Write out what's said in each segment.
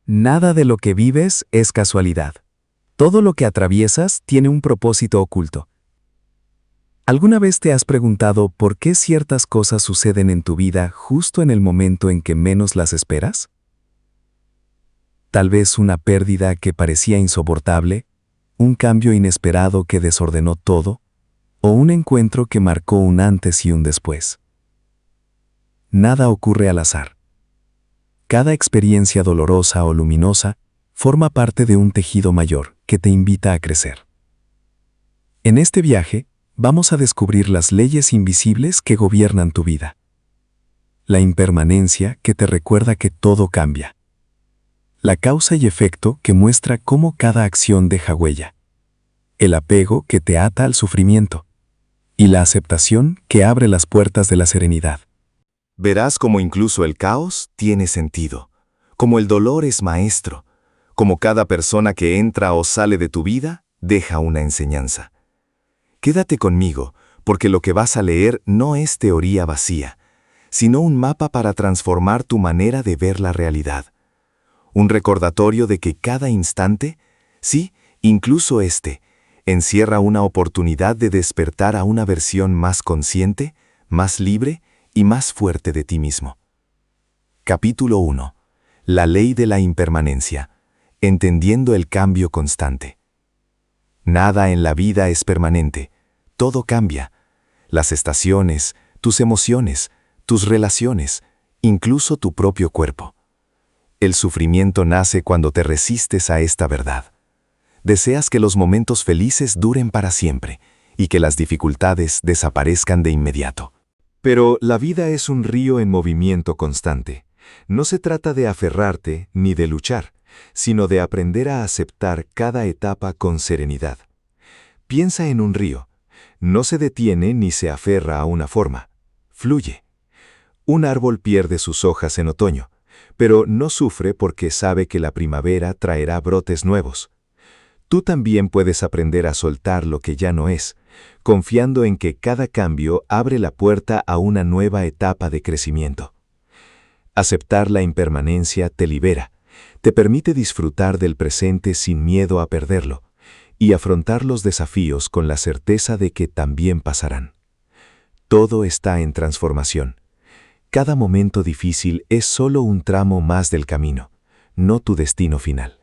Nada de lo que vives es casualidad. Todo lo que atraviesas tiene un propósito oculto. ¿Alguna vez te has preguntado por qué ciertas cosas suceden en tu vida justo en el momento en que menos las esperas? Tal vez una pérdida que parecía insoportable, un cambio inesperado que desordenó todo, o un encuentro que marcó un antes y un después. Nada ocurre al azar. Cada experiencia dolorosa o luminosa forma parte de un tejido mayor que te invita a crecer. En este viaje, vamos a descubrir las leyes invisibles que gobiernan tu vida. La impermanencia que te recuerda que todo cambia. La causa y efecto que muestra cómo cada acción deja huella. El apego que te ata al sufrimiento. Y la aceptación que abre las puertas de la serenidad. Verás cómo incluso el caos tiene sentido, como el dolor es maestro, como cada persona que entra o sale de tu vida deja una enseñanza. Quédate conmigo, porque lo que vas a leer no es teoría vacía, sino un mapa para transformar tu manera de ver la realidad. Un recordatorio de que cada instante, sí, incluso este, encierra una oportunidad de despertar a una versión más consciente, más libre y más fuerte de ti mismo. Capítulo 1. La ley de la impermanencia. Entendiendo el cambio constante. Nada en la vida es permanente. Todo cambia. Las estaciones, tus emociones, tus relaciones, incluso tu propio cuerpo. El sufrimiento nace cuando te resistes a esta verdad. Deseas que los momentos felices duren para siempre y que las dificultades desaparezcan de inmediato. Pero la vida es un río en movimiento constante. No se trata de aferrarte ni de luchar, sino de aprender a aceptar cada etapa con serenidad. Piensa en un río. No se detiene ni se aferra a una forma. Fluye. Un árbol pierde sus hojas en otoño, pero no sufre porque sabe que la primavera traerá brotes nuevos. Tú también puedes aprender a soltar lo que ya no es, confiando en que cada cambio abre la puerta a una nueva etapa de crecimiento. Aceptar la impermanencia te libera, te permite disfrutar del presente sin miedo a perderlo y afrontar los desafíos con la certeza de que también pasarán. Todo está en transformación. Cada momento difícil es solo un tramo más del camino, no tu destino final.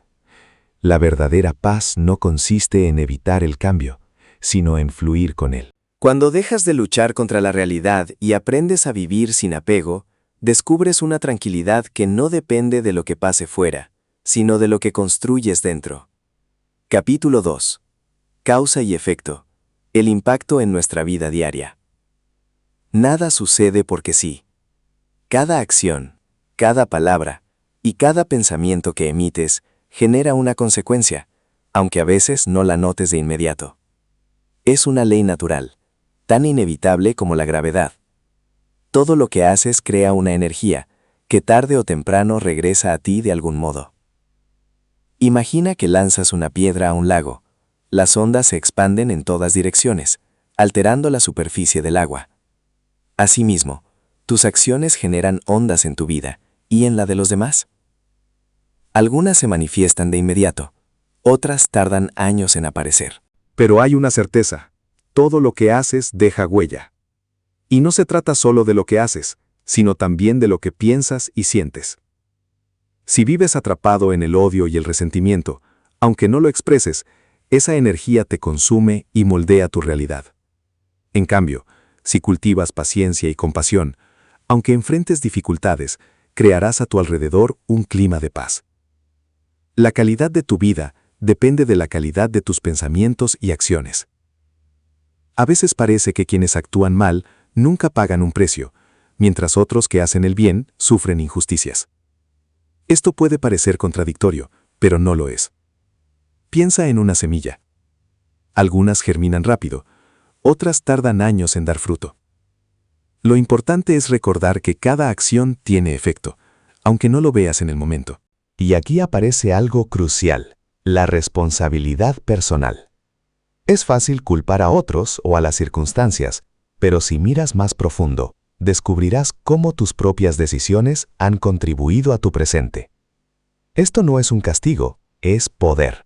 La verdadera paz no consiste en evitar el cambio, sino en fluir con él. Cuando dejas de luchar contra la realidad y aprendes a vivir sin apego, descubres una tranquilidad que no depende de lo que pase fuera, sino de lo que construyes dentro. Capítulo 2. Causa y efecto. El impacto en nuestra vida diaria. Nada sucede porque sí. Cada acción, cada palabra y cada pensamiento que emites genera una consecuencia, aunque a veces no la notes de inmediato. Es una ley natural, tan inevitable como la gravedad. Todo lo que haces crea una energía, que tarde o temprano regresa a ti de algún modo. Imagina que lanzas una piedra a un lago. Las ondas se expanden en todas direcciones, alterando la superficie del agua. Asimismo, tus acciones generan ondas en tu vida y en la de los demás. Algunas se manifiestan de inmediato, otras tardan años en aparecer. Pero hay una certeza, todo lo que haces deja huella. Y no se trata solo de lo que haces, sino también de lo que piensas y sientes. Si vives atrapado en el odio y el resentimiento, aunque no lo expreses, esa energía te consume y moldea tu realidad. En cambio, si cultivas paciencia y compasión, aunque enfrentes dificultades, crearás a tu alrededor un clima de paz. La calidad de tu vida depende de la calidad de tus pensamientos y acciones. A veces parece que quienes actúan mal nunca pagan un precio, mientras otros que hacen el bien sufren injusticias. Esto puede parecer contradictorio, pero no lo es. Piensa en una semilla. Algunas germinan rápido, otras tardan años en dar fruto. Lo importante es recordar que cada acción tiene efecto, aunque no lo veas en el momento. Y aquí aparece algo crucial, la responsabilidad personal. Es fácil culpar a otros o a las circunstancias, pero si miras más profundo, descubrirás cómo tus propias decisiones han contribuido a tu presente. Esto no es un castigo, es poder.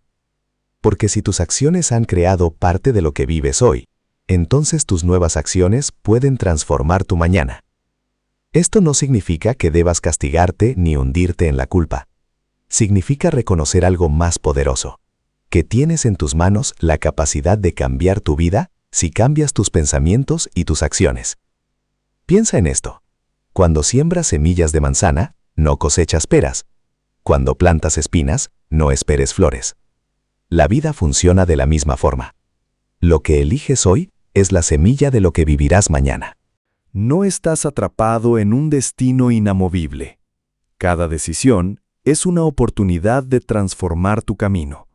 Porque si tus acciones han creado parte de lo que vives hoy, entonces tus nuevas acciones pueden transformar tu mañana. Esto no significa que debas castigarte ni hundirte en la culpa. Significa reconocer algo más poderoso, que tienes en tus manos la capacidad de cambiar tu vida si cambias tus pensamientos y tus acciones. Piensa en esto. Cuando siembras semillas de manzana, no cosechas peras. Cuando plantas espinas, no esperes flores. La vida funciona de la misma forma. Lo que eliges hoy es la semilla de lo que vivirás mañana. No estás atrapado en un destino inamovible. Cada decisión es una oportunidad de transformar tu camino.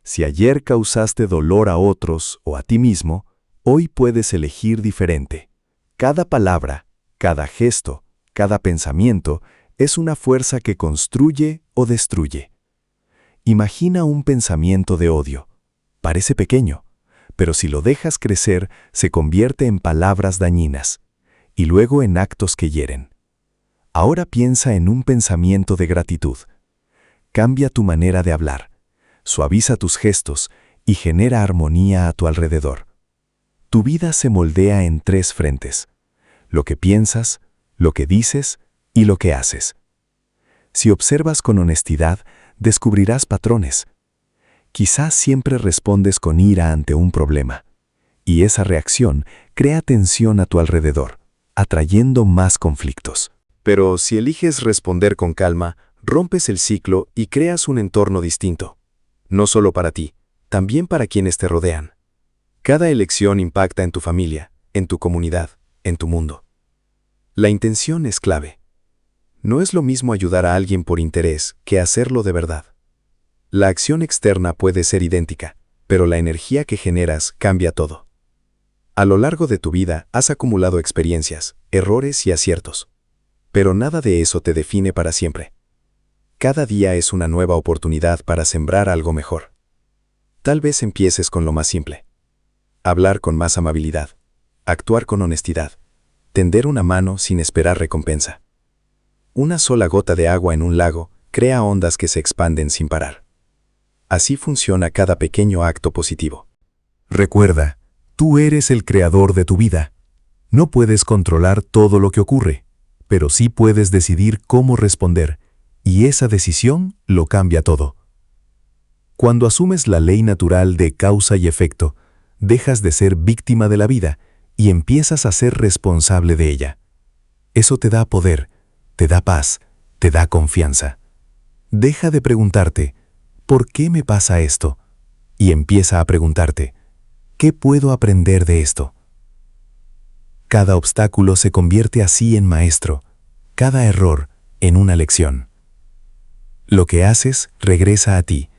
Si ayer causaste dolor a otros o a ti mismo, hoy puedes elegir diferente. Cada palabra, cada gesto, cada pensamiento es una fuerza que construye o destruye. Imagina un pensamiento de odio. Parece pequeño, pero si lo dejas crecer, se convierte en palabras dañinas y luego en actos que hieren. Ahora piensa en un pensamiento de gratitud. Cambia tu manera de hablar, suaviza tus gestos y genera armonía a tu alrededor. Tu vida se moldea en 3 frentes: lo que piensas, lo que dices y lo que haces. Si observas con honestidad, descubrirás patrones. Quizás siempre respondes con ira ante un problema, y esa reacción crea tensión a tu alrededor, atrayendo más conflictos. Pero si eliges responder con calma, rompes el ciclo y creas un entorno distinto. No solo para ti, también para quienes te rodean. Cada elección impacta en tu familia, en tu comunidad, en tu mundo. La intención es clave. No es lo mismo ayudar a alguien por interés que hacerlo de verdad. La acción externa puede ser idéntica, pero la energía que generas cambia todo. A lo largo de tu vida has acumulado experiencias, errores y aciertos. Pero nada de eso te define para siempre. Cada día es una nueva oportunidad para sembrar algo mejor. Tal vez empieces con lo más simple. Hablar con más amabilidad, actuar con honestidad, tender una mano sin esperar recompensa. Una sola gota de agua en un lago crea ondas que se expanden sin parar. Así funciona cada pequeño acto positivo. Recuerda, tú eres el creador de tu vida. No puedes controlar todo lo que ocurre, pero sí puedes decidir cómo responder, y esa decisión lo cambia todo. Cuando asumes la ley natural de causa y efecto, dejas de ser víctima de la vida y empiezas a ser responsable de ella. Eso te da poder, te da paz, te da confianza. Deja de preguntarte, ¿por qué me pasa esto? Y empieza a preguntarte, ¿qué puedo aprender de esto? Cada obstáculo se convierte así en maestro, cada error en una lección. Lo que haces regresa a ti,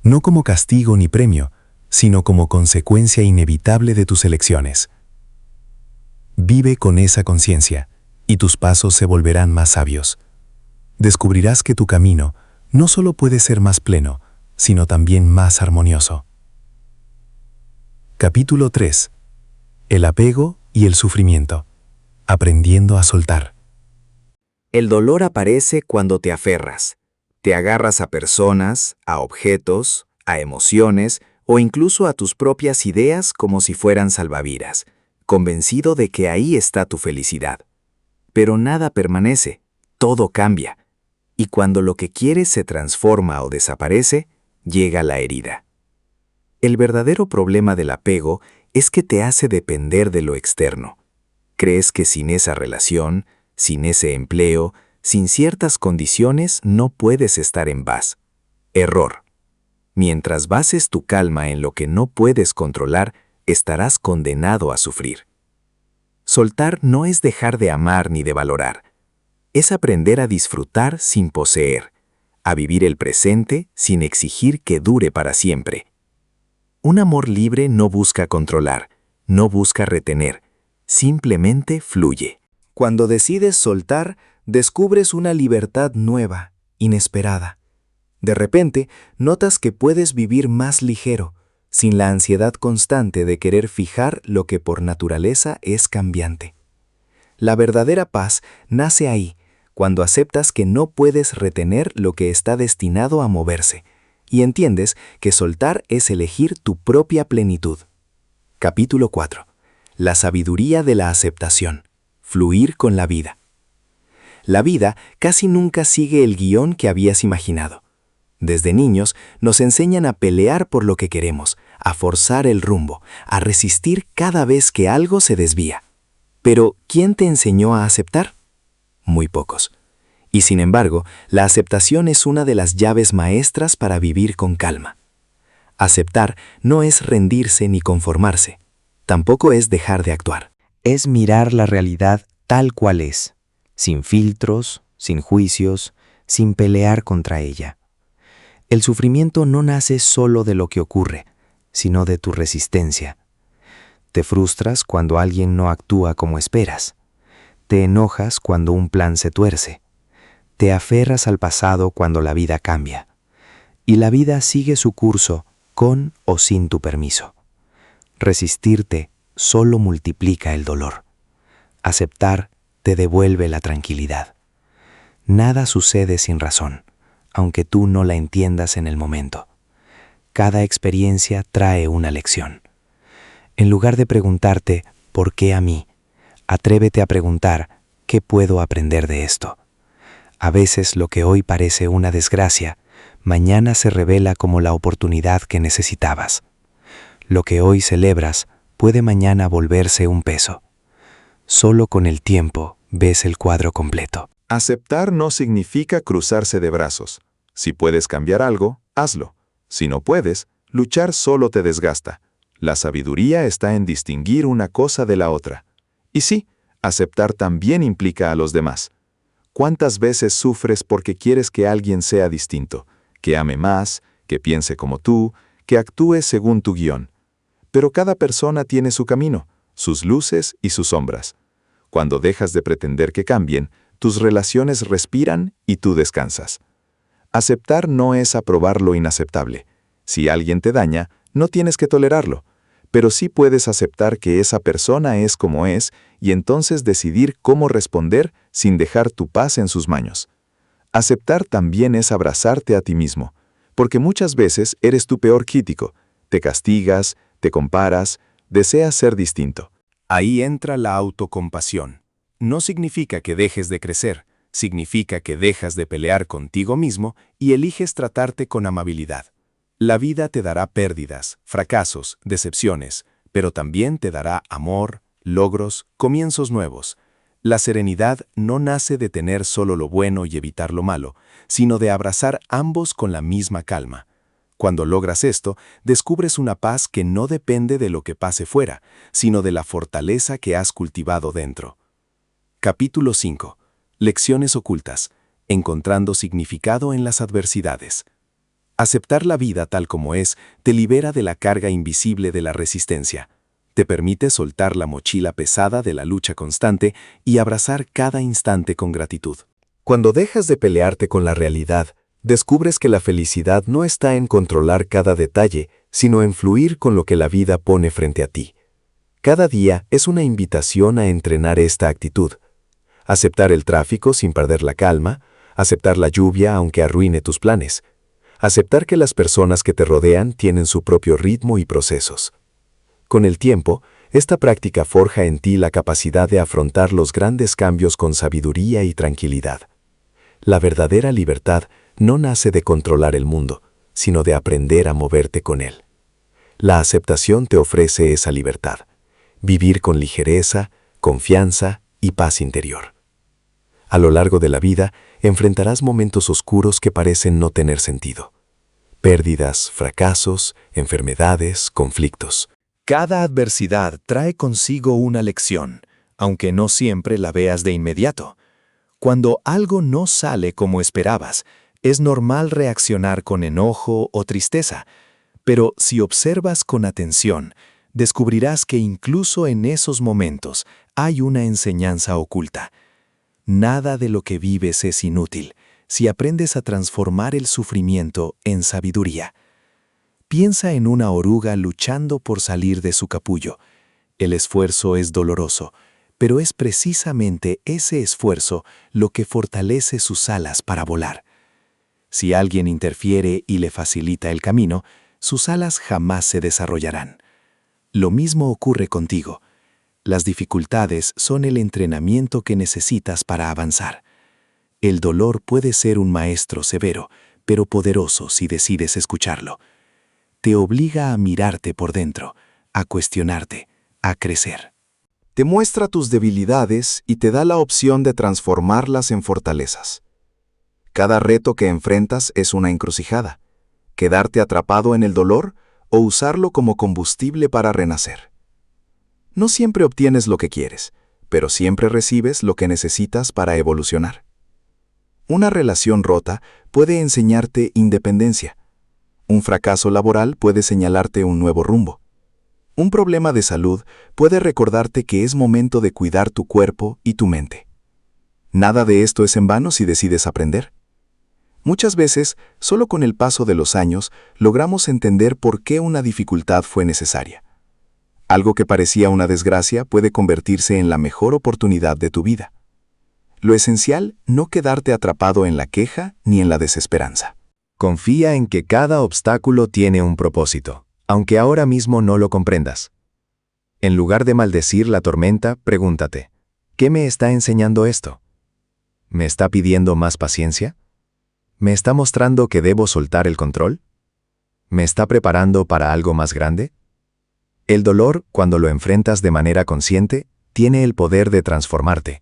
no como castigo ni premio, sino como consecuencia inevitable de tus elecciones. Vive con esa conciencia, y tus pasos se volverán más sabios. Descubrirás que tu camino no solo puede ser más pleno, sino también más armonioso. Capítulo 3. El apego y el sufrimiento. Aprendiendo a soltar. El dolor aparece cuando te aferras. Te agarras a personas, a objetos, a emociones o incluso a tus propias ideas como si fueran salvavidas, convencido de que ahí está tu felicidad. Pero nada permanece, todo cambia. Y cuando lo que quieres se transforma o desaparece, llega la herida. El verdadero problema del apego es que te hace depender de lo externo. Crees que sin esa relación, sin ese empleo, sin ciertas condiciones no puedes estar en paz. Error. Mientras bases tu calma en lo que no puedes controlar, estarás condenado a sufrir. Soltar no es dejar de amar ni de valorar. Es aprender a disfrutar sin poseer, a vivir el presente sin exigir que dure para siempre. Un amor libre no busca controlar, no busca retener, simplemente fluye. Cuando decides soltar, descubres una libertad nueva, inesperada. De repente, notas que puedes vivir más ligero, sin la ansiedad constante de querer fijar lo que por naturaleza es cambiante. La verdadera paz nace ahí, cuando aceptas que no puedes retener lo que está destinado a moverse, y entiendes que soltar es elegir tu propia plenitud. Capítulo 4. La sabiduría de la aceptación. Fluir con la vida. La vida casi nunca sigue el guión que habías imaginado. Desde niños nos enseñan a pelear por lo que queremos, a forzar el rumbo, a resistir cada vez que algo se desvía. Pero, ¿quién te enseñó a aceptar? Muy pocos. Y sin embargo, la aceptación es una de las llaves maestras para vivir con calma. Aceptar no es rendirse ni conformarse. Tampoco es dejar de actuar. Es mirar la realidad tal cual es, sin filtros, sin juicios, sin pelear contra ella. El sufrimiento no nace solo de lo que ocurre, sino de tu resistencia. Te frustras cuando alguien no actúa como esperas. Te enojas cuando un plan se tuerce. Te aferras al pasado cuando la vida cambia. Y la vida sigue su curso con o sin tu permiso. Resistirte solo multiplica el dolor. Aceptar te devuelve la tranquilidad. Nada sucede sin razón, aunque tú no la entiendas en el momento. Cada experiencia trae una lección. En lugar de preguntarte, ¿por qué a mí?, atrévete a preguntar, ¿qué puedo aprender de esto? A veces lo que hoy parece una desgracia, mañana se revela como la oportunidad que necesitabas. Lo que hoy celebras puede mañana volverse un peso. Solo con el tiempo ves el cuadro completo. Aceptar no significa cruzarse de brazos. Si puedes cambiar algo, hazlo. Si no puedes, luchar solo te desgasta. La sabiduría está en distinguir una cosa de la otra. Y sí, aceptar también implica a los demás. ¿Cuántas veces sufres porque quieres que alguien sea distinto, que ame más, que piense como tú, que actúe según tu guión? Pero cada persona tiene su camino, sus luces y sus sombras. Cuando dejas de pretender que cambien, tus relaciones respiran y tú descansas. Aceptar no es aprobar lo inaceptable. Si alguien te daña, no tienes que tolerarlo, pero sí puedes aceptar que esa persona es como es y entonces decidir cómo responder sin dejar tu paz en sus manos. Aceptar también es abrazarte a ti mismo, porque muchas veces eres tu peor crítico, te castigas, te comparas, deseas ser distinto. Ahí entra la autocompasión. No significa que dejes de crecer, significa que dejas de pelear contigo mismo y eliges tratarte con amabilidad. La vida te dará pérdidas, fracasos, decepciones, pero también te dará amor, logros, comienzos nuevos. La serenidad no nace de tener solo lo bueno y evitar lo malo, sino de abrazar ambos con la misma calma. Cuando logras esto, descubres una paz que no depende de lo que pase fuera, sino de la fortaleza que has cultivado dentro. Capítulo 5. Lecciones ocultas. Encontrando significado en las adversidades. Aceptar la vida tal como es te libera de la carga invisible de la resistencia. Te permite soltar la mochila pesada de la lucha constante y abrazar cada instante con gratitud. Cuando dejas de pelearte con la realidad, descubres que la felicidad no está en controlar cada detalle, sino en fluir con lo que la vida pone frente a ti. Cada día es una invitación a entrenar esta actitud. Aceptar el tráfico sin perder la calma, aceptar la lluvia aunque arruine tus planes, aceptar que las personas que te rodean tienen su propio ritmo y procesos. Con el tiempo, esta práctica forja en ti la capacidad de afrontar los grandes cambios con sabiduría y tranquilidad. La verdadera libertad no nace de controlar el mundo, sino de aprender a moverte con él. La aceptación te ofrece esa libertad, vivir con ligereza, confianza y paz interior. A lo largo de la vida, enfrentarás momentos oscuros que parecen no tener sentido. Pérdidas, fracasos, enfermedades, conflictos. Cada adversidad trae consigo una lección, aunque no siempre la veas de inmediato. Cuando algo no sale como esperabas, es normal reaccionar con enojo o tristeza, pero si observas con atención, descubrirás que incluso en esos momentos hay una enseñanza oculta. Nada de lo que vives es inútil si aprendes a transformar el sufrimiento en sabiduría. Piensa en una oruga luchando por salir de su capullo. El esfuerzo es doloroso, pero es precisamente ese esfuerzo lo que fortalece sus alas para volar. Si alguien interfiere y le facilita el camino, sus alas jamás se desarrollarán. Lo mismo ocurre contigo. Las dificultades son el entrenamiento que necesitas para avanzar. El dolor puede ser un maestro severo, pero poderoso si decides escucharlo. Te obliga a mirarte por dentro, a cuestionarte, a crecer. Te muestra tus debilidades y te da la opción de transformarlas en fortalezas. Cada reto que enfrentas es una encrucijada: quedarte atrapado en el dolor o usarlo como combustible para renacer. No siempre obtienes lo que quieres, pero siempre recibes lo que necesitas para evolucionar. Una relación rota puede enseñarte independencia. Un fracaso laboral puede señalarte un nuevo rumbo. Un problema de salud puede recordarte que es momento de cuidar tu cuerpo y tu mente. Nada de esto es en vano si decides aprender. Muchas veces, solo con el paso de los años, logramos entender por qué una dificultad fue necesaria. Algo que parecía una desgracia puede convertirse en la mejor oportunidad de tu vida. Lo esencial, no quedarte atrapado en la queja ni en la desesperanza. Confía en que cada obstáculo tiene un propósito, aunque ahora mismo no lo comprendas. En lugar de maldecir la tormenta, pregúntate, ¿qué me está enseñando esto? ¿Me está pidiendo más paciencia? ¿Me está mostrando que debo soltar el control? ¿Me está preparando para algo más grande? El dolor, cuando lo enfrentas de manera consciente, tiene el poder de transformarte.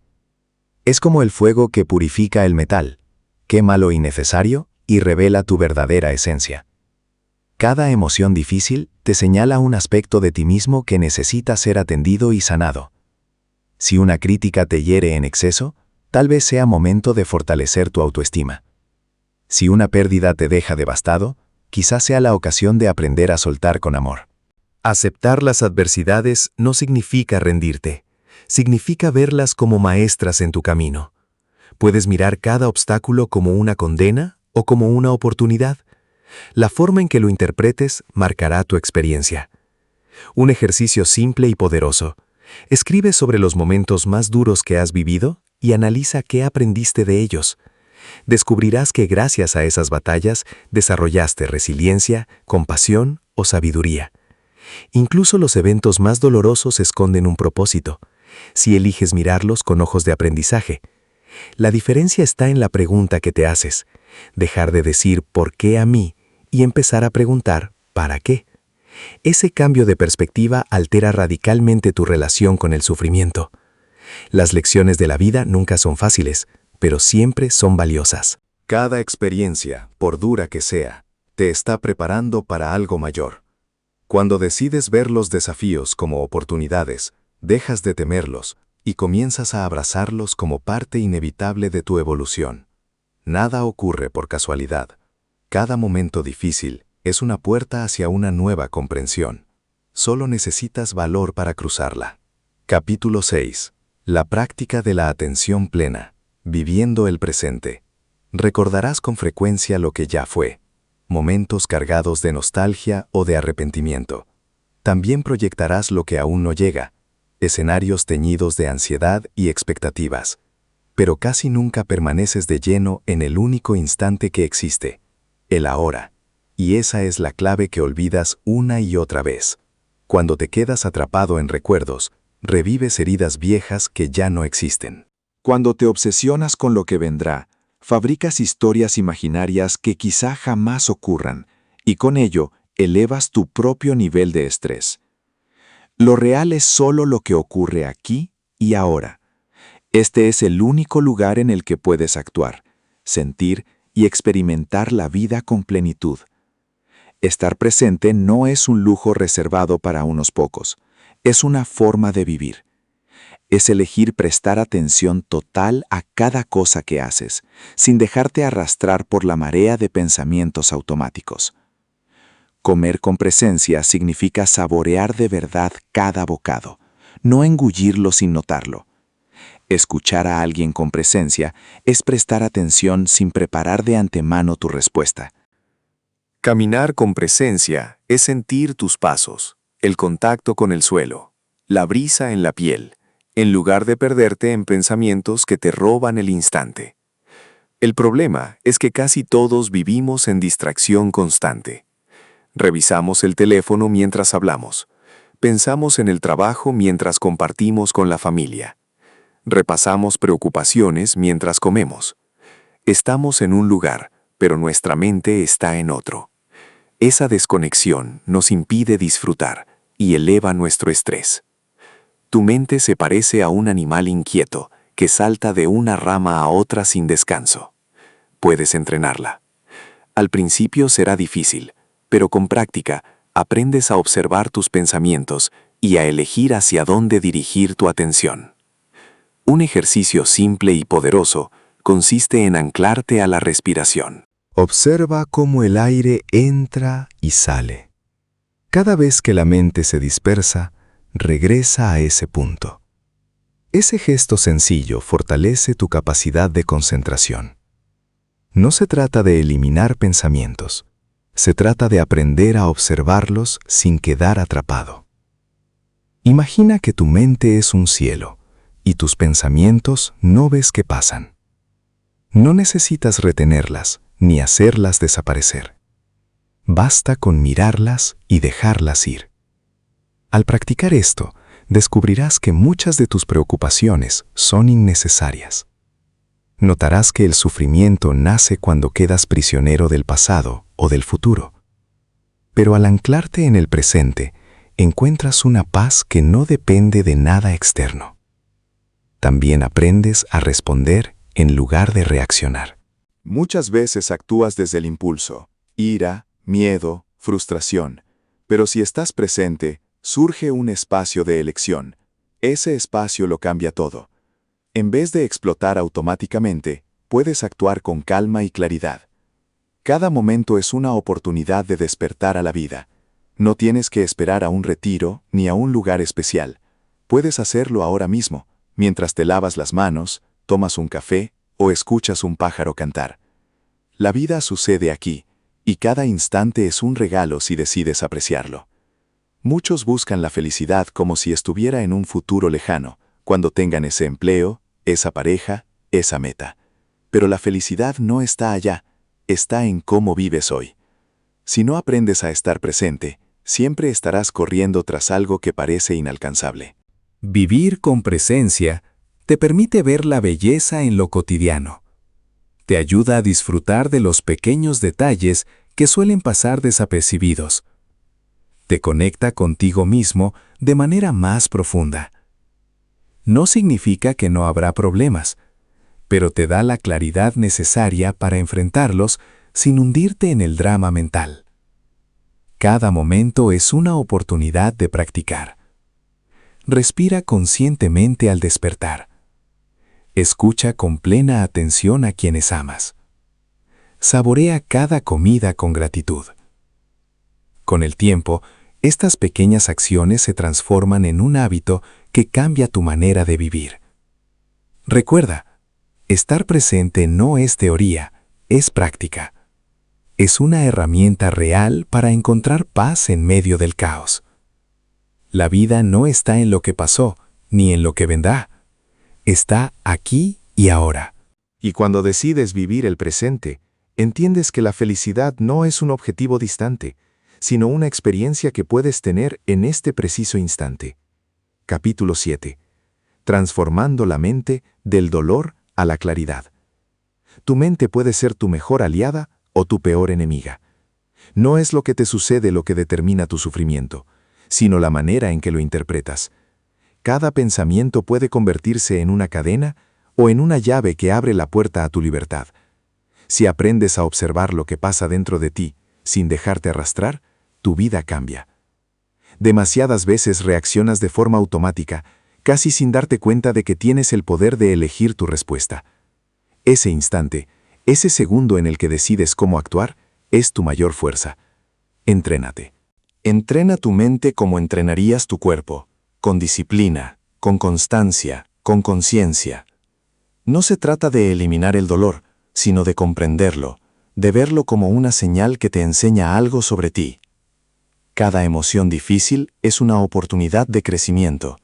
Es como el fuego que purifica el metal, quema lo innecesario y revela tu verdadera esencia. Cada emoción difícil te señala un aspecto de ti mismo que necesita ser atendido y sanado. Si una crítica te hiere en exceso, tal vez sea momento de fortalecer tu autoestima. Si una pérdida te deja devastado, quizás sea la ocasión de aprender a soltar con amor. Aceptar las adversidades no significa rendirte, significa verlas como maestras en tu camino. Puedes mirar cada obstáculo como una condena o como una oportunidad. La forma en que lo interpretes marcará tu experiencia. Un ejercicio simple y poderoso. Escribe sobre los momentos más duros que has vivido y analiza qué aprendiste de ellos. Descubrirás que gracias a esas batallas desarrollaste resiliencia, compasión o sabiduría. Incluso los eventos más dolorosos esconden un propósito, si eliges mirarlos con ojos de aprendizaje. La diferencia está en la pregunta que te haces, dejar de decir ¿por qué a mí? Y empezar a preguntar ¿para qué? Ese cambio de perspectiva altera radicalmente tu relación con el sufrimiento. Las lecciones de la vida nunca son fáciles, pero siempre son valiosas. Cada experiencia, por dura que sea, te está preparando para algo mayor. Cuando decides ver los desafíos como oportunidades, dejas de temerlos y comienzas a abrazarlos como parte inevitable de tu evolución. Nada ocurre por casualidad. Cada momento difícil es una puerta hacia una nueva comprensión. Solo necesitas valor para cruzarla. Capítulo 6. La práctica de la atención plena. Viviendo el presente. Recordarás con frecuencia lo que ya fue. Momentos cargados de nostalgia o de arrepentimiento. También proyectarás lo que aún no llega, escenarios teñidos de ansiedad y expectativas. Pero casi nunca permaneces de lleno en el único instante que existe, el ahora. Y esa es la clave que olvidas una y otra vez. Cuando te quedas atrapado en recuerdos, revives heridas viejas que ya no existen. Cuando te obsesionas con lo que vendrá, fabricas historias imaginarias que quizá jamás ocurran, y con ello elevas tu propio nivel de estrés. Lo real es solo lo que ocurre aquí y ahora. Este es el único lugar en el que puedes actuar, sentir y experimentar la vida con plenitud. Estar presente no es un lujo reservado para unos pocos, es una forma de vivir. Es elegir prestar atención total a cada cosa que haces, sin dejarte arrastrar por la marea de pensamientos automáticos. Comer con presencia significa saborear de verdad cada bocado, no engullirlo sin notarlo. Escuchar a alguien con presencia es prestar atención sin preparar de antemano tu respuesta. Caminar con presencia es sentir tus pasos, el contacto con el suelo, la brisa en la piel, en lugar de perderte en pensamientos que te roban el instante. El problema es que casi todos vivimos en distracción constante. Revisamos el teléfono mientras hablamos. Pensamos en el trabajo mientras compartimos con la familia. Repasamos preocupaciones mientras comemos. Estamos en un lugar, pero nuestra mente está en otro. Esa desconexión nos impide disfrutar y eleva nuestro estrés. Tu mente se parece a un animal inquieto que salta de una rama a otra sin descanso. Puedes entrenarla. Al principio será difícil, pero con práctica aprendes a observar tus pensamientos y a elegir hacia dónde dirigir tu atención. Un ejercicio simple y poderoso consiste en anclarte a la respiración. Observa cómo el aire entra y sale. Cada vez que la mente se dispersa, regresa a ese punto. Ese gesto sencillo fortalece tu capacidad de concentración. No se trata de eliminar pensamientos, se trata de aprender a observarlos sin quedar atrapado. Imagina que tu mente es un cielo y tus pensamientos no ves que pasan. No necesitas retenerlas ni hacerlas desaparecer. Basta con mirarlas y dejarlas ir. Al practicar esto, descubrirás que muchas de tus preocupaciones son innecesarias. Notarás que el sufrimiento nace cuando quedas prisionero del pasado o del futuro. Pero al anclarte en el presente, encuentras una paz que no depende de nada externo. También aprendes a responder en lugar de reaccionar. Muchas veces actúas desde el impulso, ira, miedo, frustración, pero si estás presente, surge un espacio de elección. Ese espacio lo cambia todo. En vez de explotar automáticamente, puedes actuar con calma y claridad. Cada momento es una oportunidad de despertar a la vida. No tienes que esperar a un retiro ni a un lugar especial. Puedes hacerlo ahora mismo, mientras te lavas las manos, tomas un café o escuchas un pájaro cantar. La vida sucede aquí, y cada instante es un regalo si decides apreciarlo. Muchos buscan la felicidad como si estuviera en un futuro lejano, cuando tengan ese empleo, esa pareja, esa meta. Pero la felicidad no está allá, está en cómo vives hoy. Si no aprendes a estar presente, siempre estarás corriendo tras algo que parece inalcanzable. Vivir con presencia te permite ver la belleza en lo cotidiano. Te ayuda a disfrutar de los pequeños detalles que suelen pasar desapercibidos. Te conecta contigo mismo de manera más profunda. No significa que no habrá problemas, pero te da la claridad necesaria para enfrentarlos sin hundirte en el drama mental. Cada momento es una oportunidad de practicar. Respira conscientemente al despertar. Escucha con plena atención a quienes amas. Saborea cada comida con gratitud. Con el tiempo, estas pequeñas acciones se transforman en un hábito que cambia tu manera de vivir. Recuerda, estar presente no es teoría, es práctica. Es una herramienta real para encontrar paz en medio del caos. La vida no está en lo que pasó, ni en lo que vendrá. Está aquí y ahora. Y cuando decides vivir el presente, entiendes que la felicidad no es un objetivo distante, sino una experiencia que puedes tener en este preciso instante. Capítulo 7. Transformando la mente del dolor a la claridad. Tu mente puede ser tu mejor aliada o tu peor enemiga. No es lo que te sucede lo que determina tu sufrimiento, sino la manera en que lo interpretas. Cada pensamiento puede convertirse en una cadena o en una llave que abre la puerta a tu libertad. Si aprendes a observar lo que pasa dentro de ti, sin dejarte arrastrar, tu vida cambia. Demasiadas veces reaccionas de forma automática, casi sin darte cuenta de que tienes el poder de elegir tu respuesta. Ese instante, ese segundo en el que decides cómo actuar, es tu mayor fuerza. Entrénate. Entrena tu mente como entrenarías tu cuerpo, con disciplina, con constancia, con conciencia. No se trata de eliminar el dolor, sino de comprenderlo, de verlo como una señal que te enseña algo sobre ti. Cada emoción difícil es una oportunidad de crecimiento.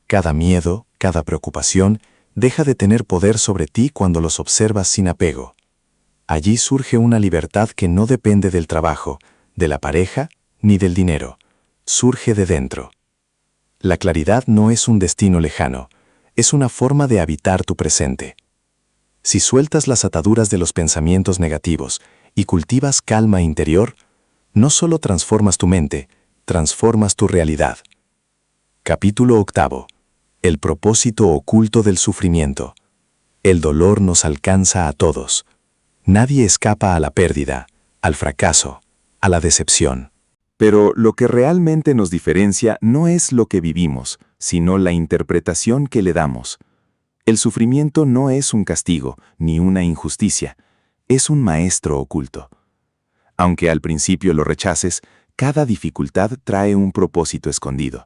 Cada miedo, cada preocupación, deja de tener poder sobre ti cuando los observas sin apego. Allí surge una libertad que no depende del trabajo, de la pareja, ni del dinero. Surge de dentro. La claridad no es un destino lejano, es una forma de habitar tu presente. Si sueltas las ataduras de los pensamientos negativos y cultivas calma interior, no solo transformas tu mente, transformas tu realidad. Capítulo 8. El propósito oculto del sufrimiento. El dolor nos alcanza a todos. Nadie escapa a la pérdida, al fracaso, a la decepción. Pero lo que realmente nos diferencia no es lo que vivimos, sino la interpretación que le damos. El sufrimiento no es un castigo, ni una injusticia, es un maestro oculto. Aunque al principio lo rechaces, cada dificultad trae un propósito escondido.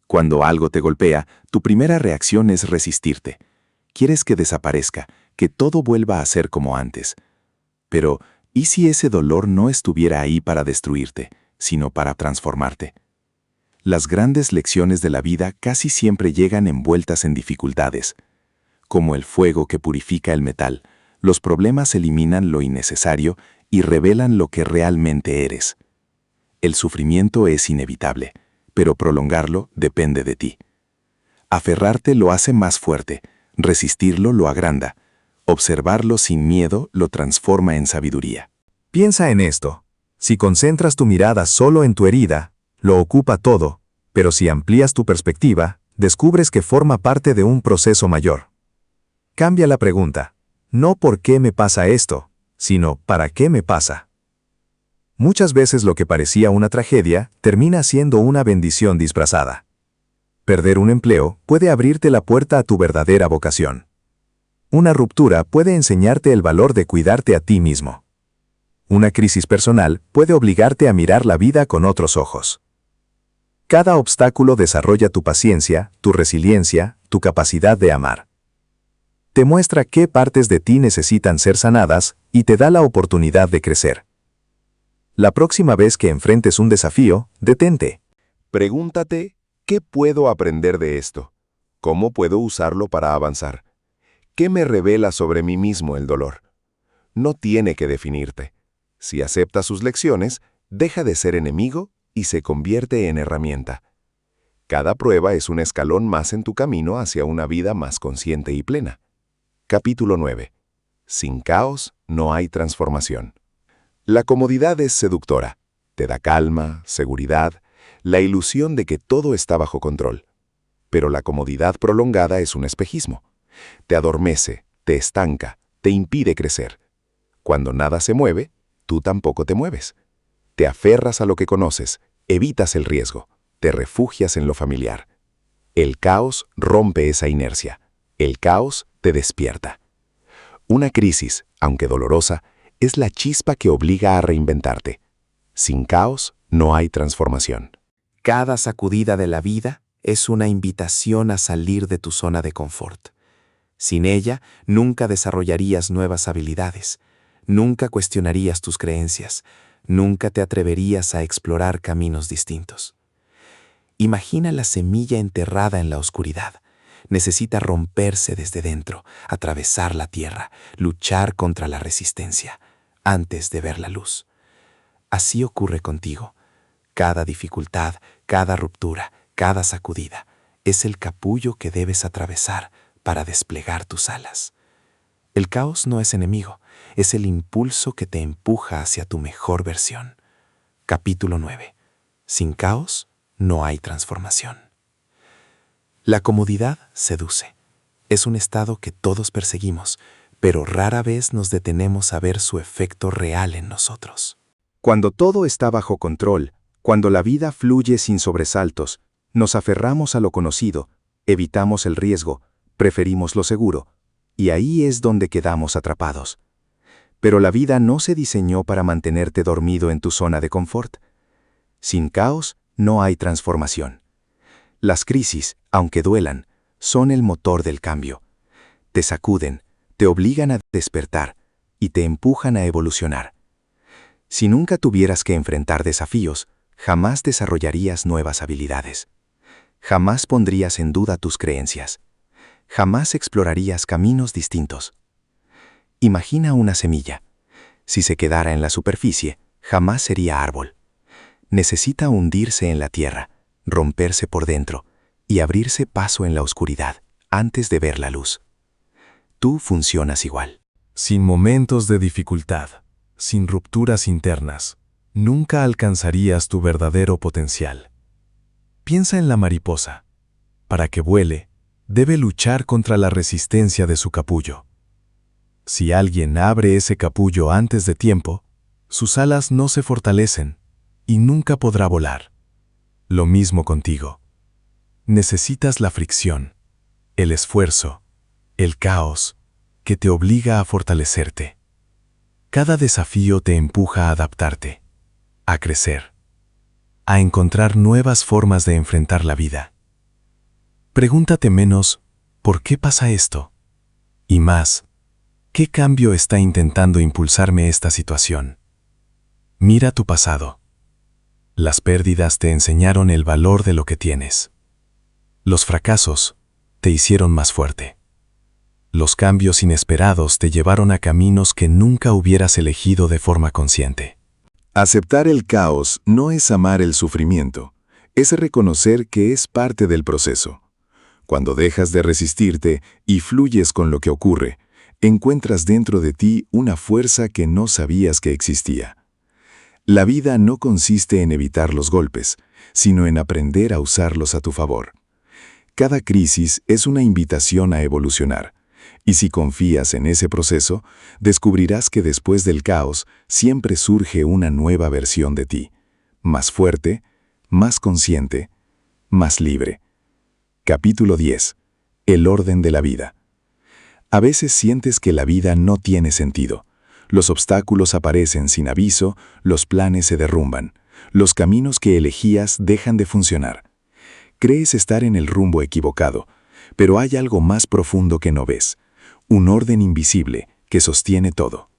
Cuando algo te golpea, tu primera reacción es resistirte. Quieres que desaparezca, que todo vuelva a ser como antes. Pero, ¿y si ese dolor no estuviera ahí para destruirte, sino para transformarte? Las grandes lecciones de la vida casi siempre llegan envueltas en dificultades. Como el fuego que purifica el metal, los problemas eliminan lo innecesario y revelan lo que realmente eres. El sufrimiento es inevitable, pero prolongarlo depende de ti. Aferrarte lo hace más fuerte, resistirlo lo agranda, observarlo sin miedo lo transforma en sabiduría. Piensa en esto. Si concentras tu mirada solo en tu herida, lo ocupa todo, pero si amplías tu perspectiva, descubres que forma parte de un proceso mayor. Cambia la pregunta. No ¿por qué me pasa esto?, sino ¿para qué me pasa? Muchas veces lo que parecía una tragedia termina siendo una bendición disfrazada. Perder un empleo puede abrirte la puerta a tu verdadera vocación. Una ruptura puede enseñarte el valor de cuidarte a ti mismo. Una crisis personal puede obligarte a mirar la vida con otros ojos. Cada obstáculo desarrolla tu paciencia, tu resiliencia, tu capacidad de amar. Te muestra qué partes de ti necesitan ser sanadas y te da la oportunidad de crecer. La próxima vez que enfrentes un desafío, detente. Pregúntate, ¿qué puedo aprender de esto? ¿Cómo puedo usarlo para avanzar? ¿Qué me revela sobre mí mismo el dolor? No tiene que definirte. Si aceptas sus lecciones, deja de ser enemigo y se convierte en herramienta. Cada prueba es un escalón más en tu camino hacia una vida más consciente y plena. Capítulo 9. Sin caos no hay transformación. La comodidad es seductora. Te da calma, seguridad, la ilusión de que todo está bajo control. Pero la comodidad prolongada es un espejismo. Te adormece, te estanca, te impide crecer. Cuando nada se mueve, tú tampoco te mueves. Te aferras a lo que conoces, evitas el riesgo, te refugias en lo familiar. El caos rompe esa inercia. El caos te despierta. Una crisis, aunque dolorosa, es la chispa que obliga a reinventarte. Sin caos no hay transformación. Cada sacudida de la vida es una invitación a salir de tu zona de confort. Sin ella, nunca desarrollarías nuevas habilidades, nunca cuestionarías tus creencias, nunca te atreverías a explorar caminos distintos. Imagina la semilla enterrada en la oscuridad. Necesita romperse desde dentro, atravesar la tierra, luchar contra la resistencia, antes de ver la luz. Así ocurre contigo. Cada dificultad, cada ruptura, cada sacudida, es el capullo que debes atravesar para desplegar tus alas. El caos no es enemigo, es el impulso que te empuja hacia tu mejor versión. Capítulo 9. Sin caos no hay transformación. La comodidad seduce. Es un estado que todos perseguimos, pero rara vez nos detenemos a ver su efecto real en nosotros. Cuando todo está bajo control, cuando la vida fluye sin sobresaltos, nos aferramos a lo conocido, evitamos el riesgo, preferimos lo seguro, y ahí es donde quedamos atrapados. Pero la vida no se diseñó para mantenerte dormido en tu zona de confort. Sin caos no hay transformación. Las crisis, aunque duelan, son el motor del cambio. Te sacuden, te obligan a despertar y te empujan a evolucionar. Si nunca tuvieras que enfrentar desafíos, jamás desarrollarías nuevas habilidades. Jamás pondrías en duda tus creencias. Jamás explorarías caminos distintos. Imagina una semilla. Si se quedara en la superficie, jamás sería árbol. Necesita hundirse en la tierra, romperse por dentro y abrirse paso en la oscuridad antes de ver la luz. Tú funcionas igual. Sin momentos de dificultad, sin rupturas internas, nunca alcanzarías tu verdadero potencial. Piensa en la mariposa. Para que vuele, debe luchar contra la resistencia de su capullo. Si alguien abre ese capullo antes de tiempo, sus alas no se fortalecen y nunca podrá volar. Lo mismo contigo. Necesitas la fricción, el esfuerzo, el caos, que te obliga a fortalecerte. Cada desafío te empuja a adaptarte, a crecer, a encontrar nuevas formas de enfrentar la vida. Pregúntate menos, ¿por qué pasa esto? Y más, ¿qué cambio está intentando impulsarme esta situación? Mira tu pasado. Las pérdidas te enseñaron el valor de lo que tienes. Los fracasos te hicieron más fuerte. Los cambios inesperados te llevaron a caminos que nunca hubieras elegido de forma consciente. Aceptar el caos no es amar el sufrimiento, es reconocer que es parte del proceso. Cuando dejas de resistirte y fluyes con lo que ocurre, encuentras dentro de ti una fuerza que no sabías que existía. La vida no consiste en evitar los golpes, sino en aprender a usarlos a tu favor. Cada crisis es una invitación a evolucionar, y si confías en ese proceso, descubrirás que después del caos siempre surge una nueva versión de ti, más fuerte, más consciente, más libre. Capítulo 10. El orden de la vida. A veces sientes que la vida no tiene sentido. Los obstáculos aparecen sin aviso, los planes se derrumban, los caminos que elegías dejan de funcionar. Crees estar en el rumbo equivocado, pero hay algo más profundo que no ves, un orden invisible que sostiene todo.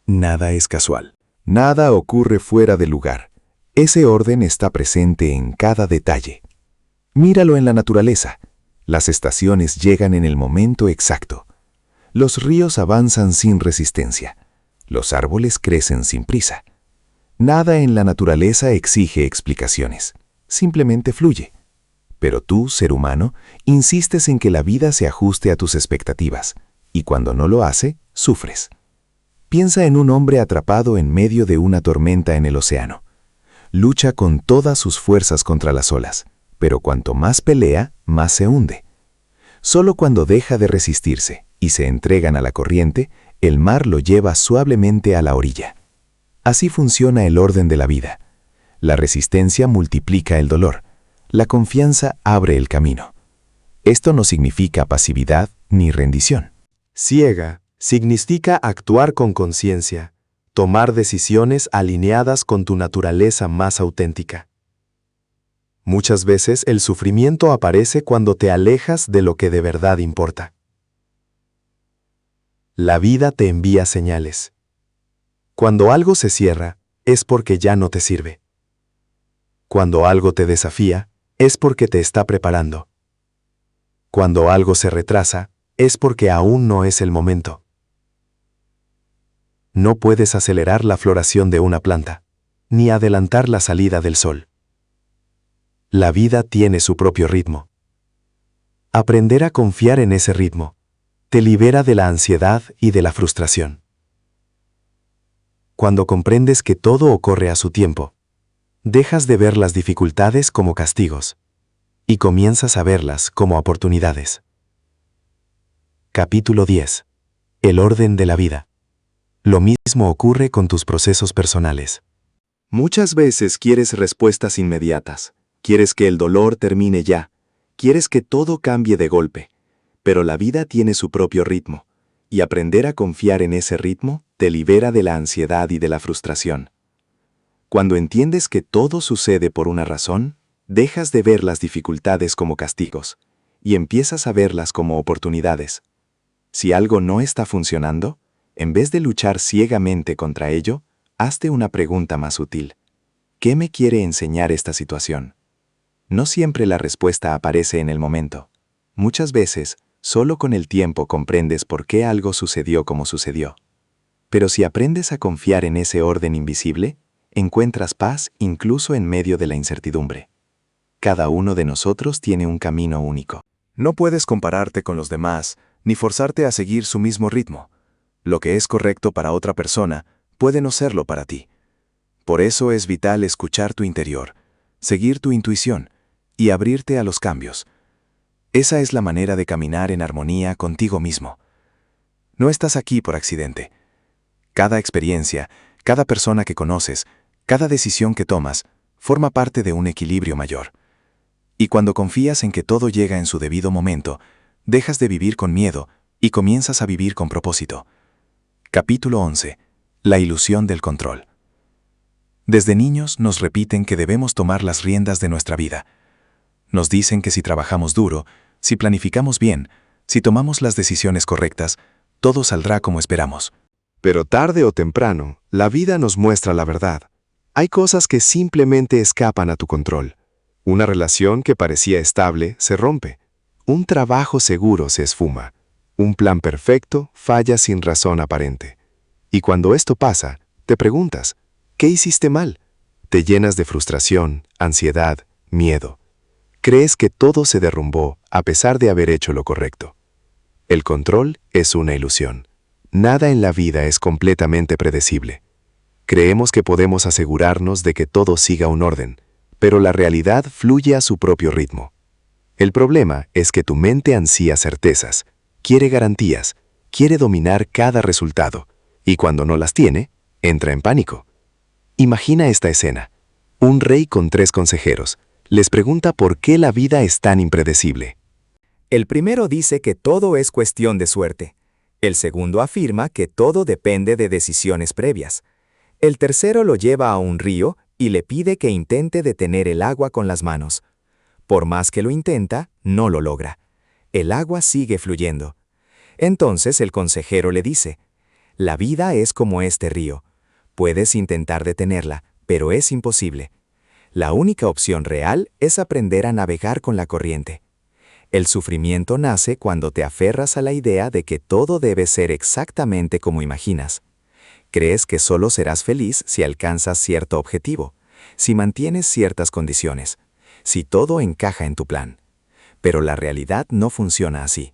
Nada es casual. Nada ocurre fuera de lugar. Ese orden está presente en cada detalle. Míralo en la naturaleza. Las estaciones llegan en el momento exacto. Los ríos avanzan sin resistencia. Los árboles crecen sin prisa. Nada en la naturaleza exige explicaciones. Simplemente fluye. Pero tú, ser humano, insistes en que la vida se ajuste a tus expectativas, y cuando no lo hace, sufres. Piensa en un hombre atrapado en medio de una tormenta en el océano. Lucha con todas sus fuerzas contra las olas, pero cuanto más pelea, más se hunde. Solo cuando deja de resistirse y se entregan a la corriente, el mar lo lleva suavemente a la orilla. Así funciona el orden de la vida. La resistencia multiplica el dolor. La confianza abre el camino. Esto no significa pasividad ni rendición. Ciega significa actuar con conciencia, tomar decisiones alineadas con tu naturaleza más auténtica. Muchas veces el sufrimiento aparece cuando te alejas de lo que de verdad importa. La vida te envía señales. Cuando algo se cierra, es porque ya no te sirve. Cuando algo te desafía, es porque te está preparando. Cuando algo se retrasa, es porque aún no es el momento. No puedes acelerar la floración de una planta, ni adelantar la salida del sol. La vida tiene su propio ritmo. Aprender a confiar en ese ritmo te libera de la ansiedad y de la frustración. Cuando comprendes que todo ocurre a su tiempo, dejas de ver las dificultades como castigos y comienzas a verlas como oportunidades. Capítulo 10. El orden de la vida. Lo mismo ocurre con tus procesos personales. Muchas veces quieres respuestas inmediatas. Quieres que el dolor termine ya. Quieres que todo cambie de golpe. Pero la vida tiene su propio ritmo, y aprender a confiar en ese ritmo te libera de la ansiedad y de la frustración. Cuando entiendes que todo sucede por una razón, dejas de ver las dificultades como castigos, y empiezas a verlas como oportunidades. Si algo no está funcionando, en vez de luchar ciegamente contra ello, hazte una pregunta más útil. ¿Qué me quiere enseñar esta situación? No siempre la respuesta aparece en el momento. Muchas veces, solo con el tiempo comprendes por qué algo sucedió como sucedió. Pero si aprendes a confiar en ese orden invisible, encuentras paz incluso en medio de la incertidumbre. Cada uno de nosotros tiene un camino único. No puedes compararte con los demás, ni forzarte a seguir su mismo ritmo. Lo que es correcto para otra persona puede no serlo para ti. Por eso es vital escuchar tu interior, seguir tu intuición y abrirte a los cambios. Esa es la manera de caminar en armonía contigo mismo. No estás aquí por accidente. Cada experiencia, cada persona que conoces, cada decisión que tomas, forma parte de un equilibrio mayor. Y cuando confías en que todo llega en su debido momento, dejas de vivir con miedo y comienzas a vivir con propósito. Capítulo 11. La ilusión del control. Desde niños nos repiten que debemos tomar las riendas de nuestra vida. Nos dicen que si trabajamos duro, si planificamos bien, si tomamos las decisiones correctas, todo saldrá como esperamos. Pero tarde o temprano, la vida nos muestra la verdad. Hay cosas que simplemente escapan a tu control. Una relación que parecía estable se rompe. Un trabajo seguro se esfuma. Un plan perfecto falla sin razón aparente. Y cuando esto pasa, te preguntas, ¿qué hiciste mal? Te llenas de frustración, ansiedad, miedo. Crees que todo se derrumbó a pesar de haber hecho lo correcto. El control es una ilusión. Nada en la vida es completamente predecible. Creemos que podemos asegurarnos de que todo siga un orden, pero la realidad fluye a su propio ritmo. El problema es que tu mente ansía certezas, quiere garantías, quiere dominar cada resultado, y cuando no las tiene, entra en pánico. Imagina esta escena. Un rey con 3 consejeros les pregunta por qué la vida es tan impredecible. El primero dice que todo es cuestión de suerte. El segundo afirma que todo depende de decisiones previas. El tercero lo lleva a un río y le pide que intente detener el agua con las manos. Por más que lo intenta, no lo logra. El agua sigue fluyendo. Entonces el consejero le dice, la vida es como este río. Puedes intentar detenerla, pero es imposible. La única opción real es aprender a navegar con la corriente. El sufrimiento nace cuando te aferras a la idea de que todo debe ser exactamente como imaginas. Crees que solo serás feliz si alcanzas cierto objetivo, si mantienes ciertas condiciones, si todo encaja en tu plan. Pero la realidad no funciona así.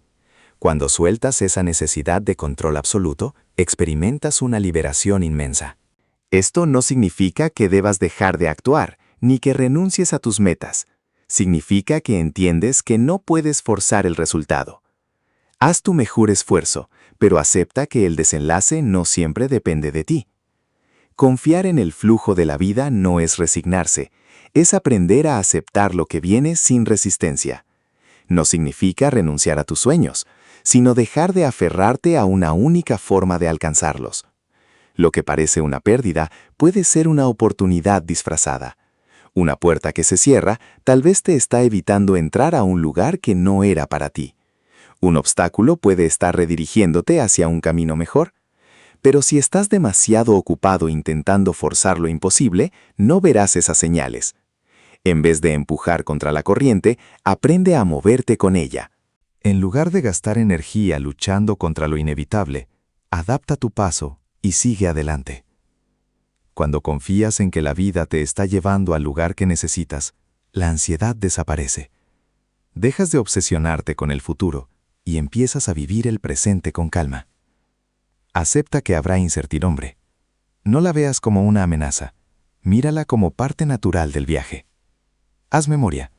Cuando sueltas esa necesidad de control absoluto, experimentas una liberación inmensa. Esto no significa que debas dejar de actuar, ni que renuncies a tus metas. Significa que entiendes que no puedes forzar el resultado. Haz tu mejor esfuerzo, pero acepta que el desenlace no siempre depende de ti. Confiar en el flujo de la vida no es resignarse, es aprender a aceptar lo que viene sin resistencia. No significa renunciar a tus sueños, sino dejar de aferrarte a una única forma de alcanzarlos. Lo que parece una pérdida puede ser una oportunidad disfrazada. Una puerta que se cierra tal vez te está evitando entrar a un lugar que no era para ti. Un obstáculo puede estar redirigiéndote hacia un camino mejor. Pero si estás demasiado ocupado intentando forzar lo imposible, no verás esas señales. En vez de empujar contra la corriente, aprende a moverte con ella. En lugar de gastar energía luchando contra lo inevitable, adapta tu paso y sigue adelante. Cuando confías en que la vida te está llevando al lugar que necesitas, la ansiedad desaparece. Dejas de obsesionarte con el futuro y empiezas a vivir el presente con calma. Acepta que habrá incertidumbre. No la veas como una amenaza, mírala como parte natural del viaje. Haz memoria.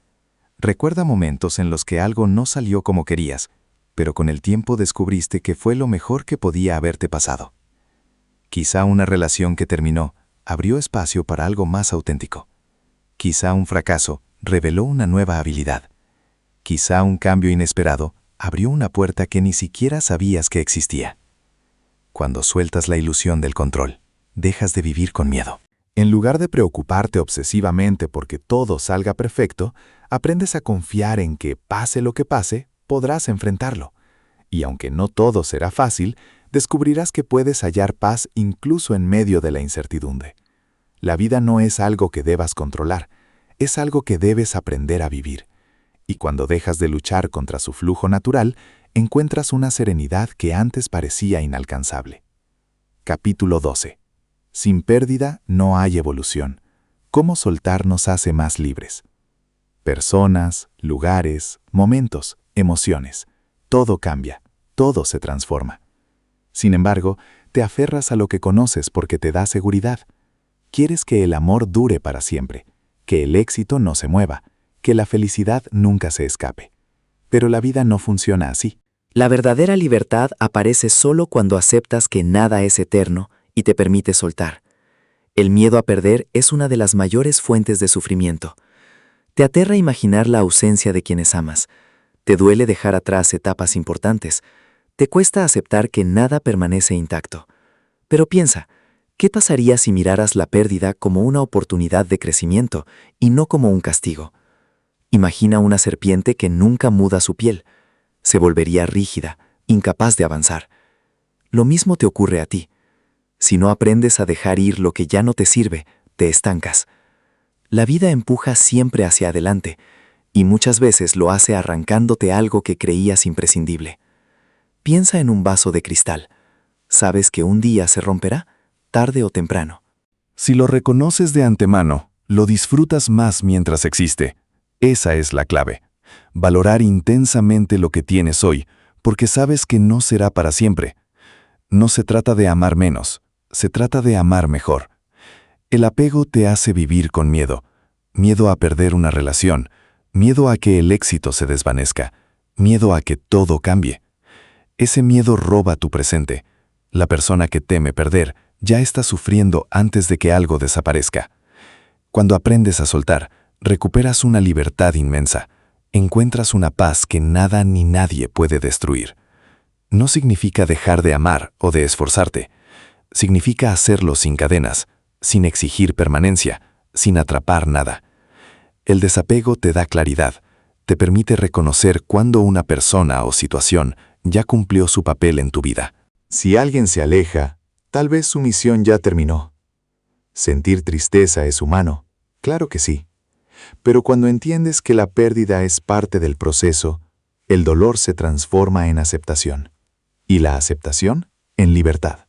Recuerda momentos en los que algo no salió como querías, pero con el tiempo descubriste que fue lo mejor que podía haberte pasado. Quizá una relación que terminó abrió espacio para algo más auténtico. Quizá un fracaso reveló una nueva habilidad. Quizá un cambio inesperado abrió una puerta que ni siquiera sabías que existía. Cuando sueltas la ilusión del control, dejas de vivir con miedo. En lugar de preocuparte obsesivamente porque todo salga perfecto, aprendes a confiar en que, pase lo que pase, podrás enfrentarlo. Y aunque no todo será fácil, descubrirás que puedes hallar paz incluso en medio de la incertidumbre. La vida no es algo que debas controlar, es algo que debes aprender a vivir. Y cuando dejas de luchar contra su flujo natural, encuentras una serenidad que antes parecía inalcanzable. Capítulo 12. Sin pérdida no hay evolución. ¿Cómo soltar nos hace más libres? Personas, lugares, momentos, emociones. Todo cambia, todo se transforma. Sin embargo, te aferras a lo que conoces porque te da seguridad. Quieres que el amor dure para siempre, que el éxito no se mueva, que la felicidad nunca se escape. Pero la vida no funciona así. La verdadera libertad aparece solo cuando aceptas que nada es eterno y te permite soltar. El miedo a perder es una de las mayores fuentes de sufrimiento. Te aterra imaginar la ausencia de quienes amas. Te duele dejar atrás etapas importantes. Te cuesta aceptar que nada permanece intacto. Pero piensa, ¿qué pasaría si miraras la pérdida como una oportunidad de crecimiento y no como un castigo? Imagina una serpiente que nunca muda su piel. Se volvería rígida, incapaz de avanzar. Lo mismo te ocurre a ti. Si no aprendes a dejar ir lo que ya no te sirve, te estancas. La vida empuja siempre hacia adelante, y muchas veces lo hace arrancándote algo que creías imprescindible. Piensa en un vaso de cristal. Sabes que un día se romperá, tarde o temprano. Si lo reconoces de antemano, lo disfrutas más mientras existe. Esa es la clave. Valorar intensamente lo que tienes hoy, porque sabes que no será para siempre. No se trata de amar menos, se trata de amar mejor. El apego te hace vivir con miedo. Miedo a perder una relación, miedo a que el éxito se desvanezca, miedo a que todo cambie. Ese miedo roba tu presente. La persona que teme perder ya está sufriendo antes de que algo desaparezca. Cuando aprendes a soltar, recuperas una libertad inmensa. Encuentras una paz que nada ni nadie puede destruir. No significa dejar de amar o de esforzarte. Significa hacerlo sin cadenas, sin exigir permanencia, sin atrapar nada. El desapego te da claridad, te permite reconocer cuándo una persona o situación ya cumplió su papel en tu vida. Si alguien se aleja, tal vez su misión ya terminó. Sentir tristeza es humano, claro que sí. Pero cuando entiendes que la pérdida es parte del proceso, el dolor se transforma en aceptación. Y la aceptación en libertad.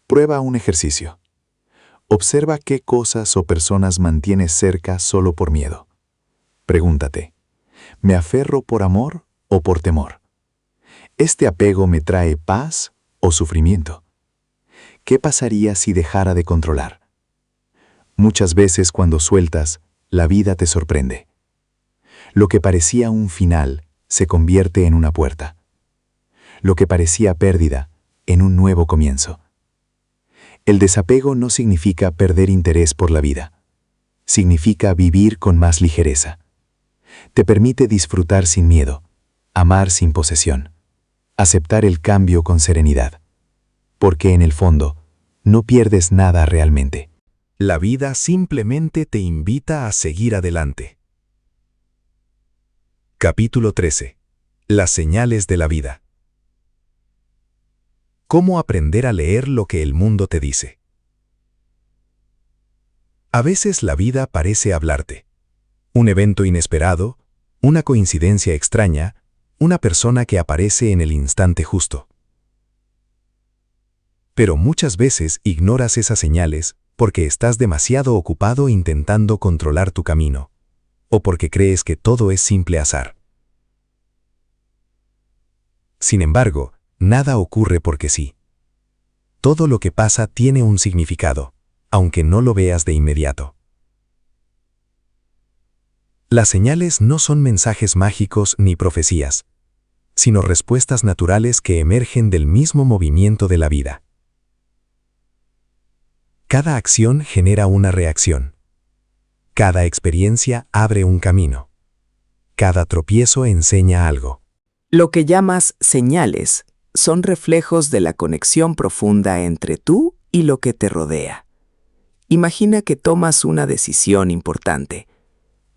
Prueba un ejercicio. Observa qué cosas o personas mantienes cerca solo por miedo. Pregúntate, ¿me aferro por amor o por temor? ¿Este apego me trae paz o sufrimiento? ¿Qué pasaría si dejara de controlar? Muchas veces cuando sueltas, la vida te sorprende. Lo que parecía un final se convierte en una puerta. Lo que parecía pérdida, en un nuevo comienzo. El desapego no significa perder interés por la vida. Significa vivir con más ligereza. Te permite disfrutar sin miedo, amar sin posesión, aceptar el cambio con serenidad. Porque en el fondo, no pierdes nada realmente. La vida simplemente te invita a seguir adelante. Capítulo 13. Las señales de la vida. ¿Cómo aprender a leer lo que el mundo te dice? A veces la vida parece hablarte. Un evento inesperado, una coincidencia extraña, una persona que aparece en el instante justo. Pero muchas veces ignoras esas señales porque estás demasiado ocupado intentando controlar tu camino, o porque crees que todo es simple azar. Sin embargo, nada ocurre porque sí. Todo lo que pasa tiene un significado, aunque no lo veas de inmediato. Las señales no son mensajes mágicos ni profecías, sino respuestas naturales que emergen del mismo movimiento de la vida. Cada acción genera una reacción. Cada experiencia abre un camino. Cada tropiezo enseña algo. Lo que llamas señales son reflejos de la conexión profunda entre tú y lo que te rodea. Imagina que tomas una decisión importante.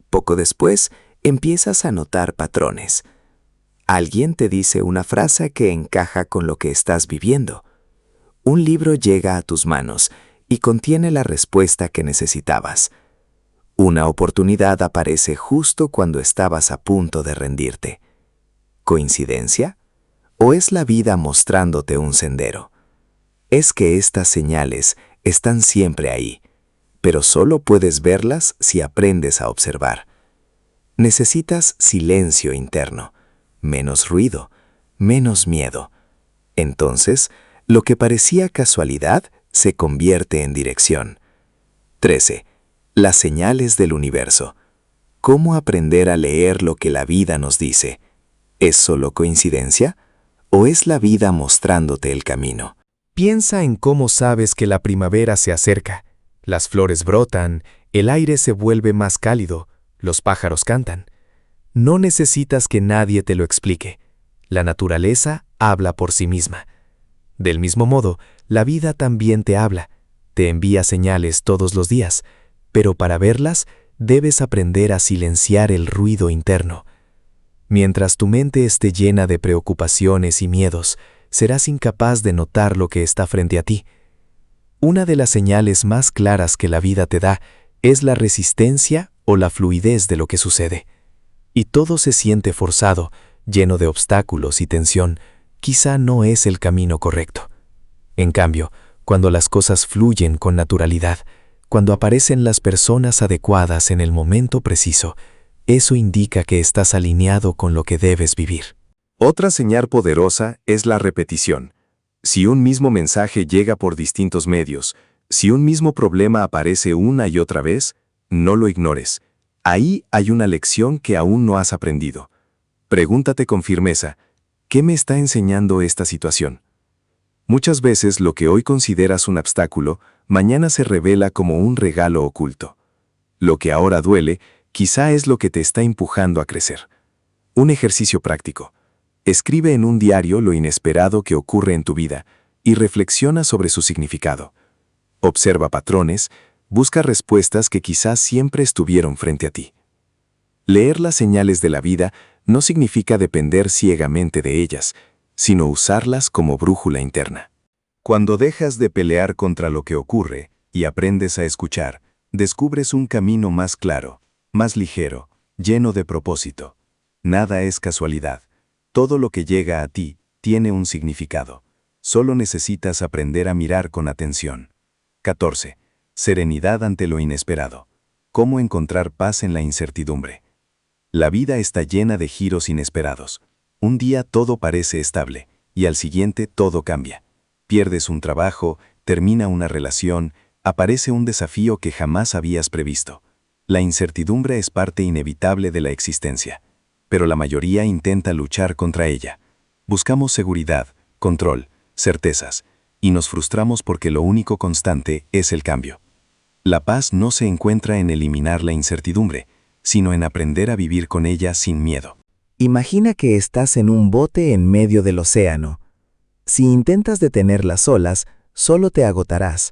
Poco después, empiezas a notar patrones. Alguien te dice una frase que encaja con lo que estás viviendo. Un libro llega a tus manos y contiene la respuesta que necesitabas. Una oportunidad aparece justo cuando estabas a punto de rendirte. ¿Coincidencia? ¿O es la vida mostrándote un sendero? Es que estas señales están siempre ahí, pero solo puedes verlas si aprendes a observar. Necesitas silencio interno, menos ruido, menos miedo. Entonces, lo que parecía casualidad se convierte en dirección. 13. Las señales del universo. ¿Cómo aprender a leer lo que la vida nos dice? ¿Es solo coincidencia? ¿O es la vida mostrándote el camino? Piensa en cómo sabes que la primavera se acerca. Las flores brotan, el aire se vuelve más cálido, los pájaros cantan. No necesitas que nadie te lo explique. La naturaleza habla por sí misma. Del mismo modo, la vida también te habla. Te envía señales todos los días, pero para verlas debes aprender a silenciar el ruido interno. Mientras tu mente esté llena de preocupaciones y miedos, serás incapaz de notar lo que está frente a ti. Una de las señales más claras que la vida te da es la resistencia o la fluidez de lo que sucede. Y todo se siente forzado, lleno de obstáculos y tensión, quizá no es el camino correcto. En cambio, cuando las cosas fluyen con naturalidad, cuando aparecen las personas adecuadas en el momento preciso, eso indica que estás alineado con lo que debes vivir. Otra señal poderosa es la repetición. Si un mismo mensaje llega por distintos medios, si un mismo problema aparece una y otra vez, no lo ignores. Ahí hay una lección que aún no has aprendido. Pregúntate con firmeza, ¿qué me está enseñando esta situación? Muchas veces lo que hoy consideras un obstáculo, mañana se revela como un regalo oculto. Lo que ahora duele, quizá es lo que te está empujando a crecer. Un ejercicio práctico. Escribe en un diario lo inesperado que ocurre en tu vida y reflexiona sobre su significado. Observa patrones, busca respuestas que quizás siempre estuvieron frente a ti. Leer las señales de la vida no significa depender ciegamente de ellas, sino usarlas como brújula interna. Cuando dejas de pelear contra lo que ocurre y aprendes a escuchar, descubres un camino más claro, más ligero, lleno de propósito. Nada es casualidad. Todo lo que llega a ti tiene un significado. Solo necesitas aprender a mirar con atención. 14. Serenidad ante lo inesperado. ¿Cómo encontrar paz en la incertidumbre? La vida está llena de giros inesperados. Un día todo parece estable, y al siguiente todo cambia. Pierdes un trabajo, termina una relación, aparece un desafío que jamás habías previsto. La incertidumbre es parte inevitable de la existencia, pero la mayoría intenta luchar contra ella. Buscamos seguridad, control, certezas, y nos frustramos porque lo único constante es el cambio. La paz no se encuentra en eliminar la incertidumbre, sino en aprender a vivir con ella sin miedo. Imagina que estás en un bote en medio del océano. Si intentas detener las olas, solo te agotarás.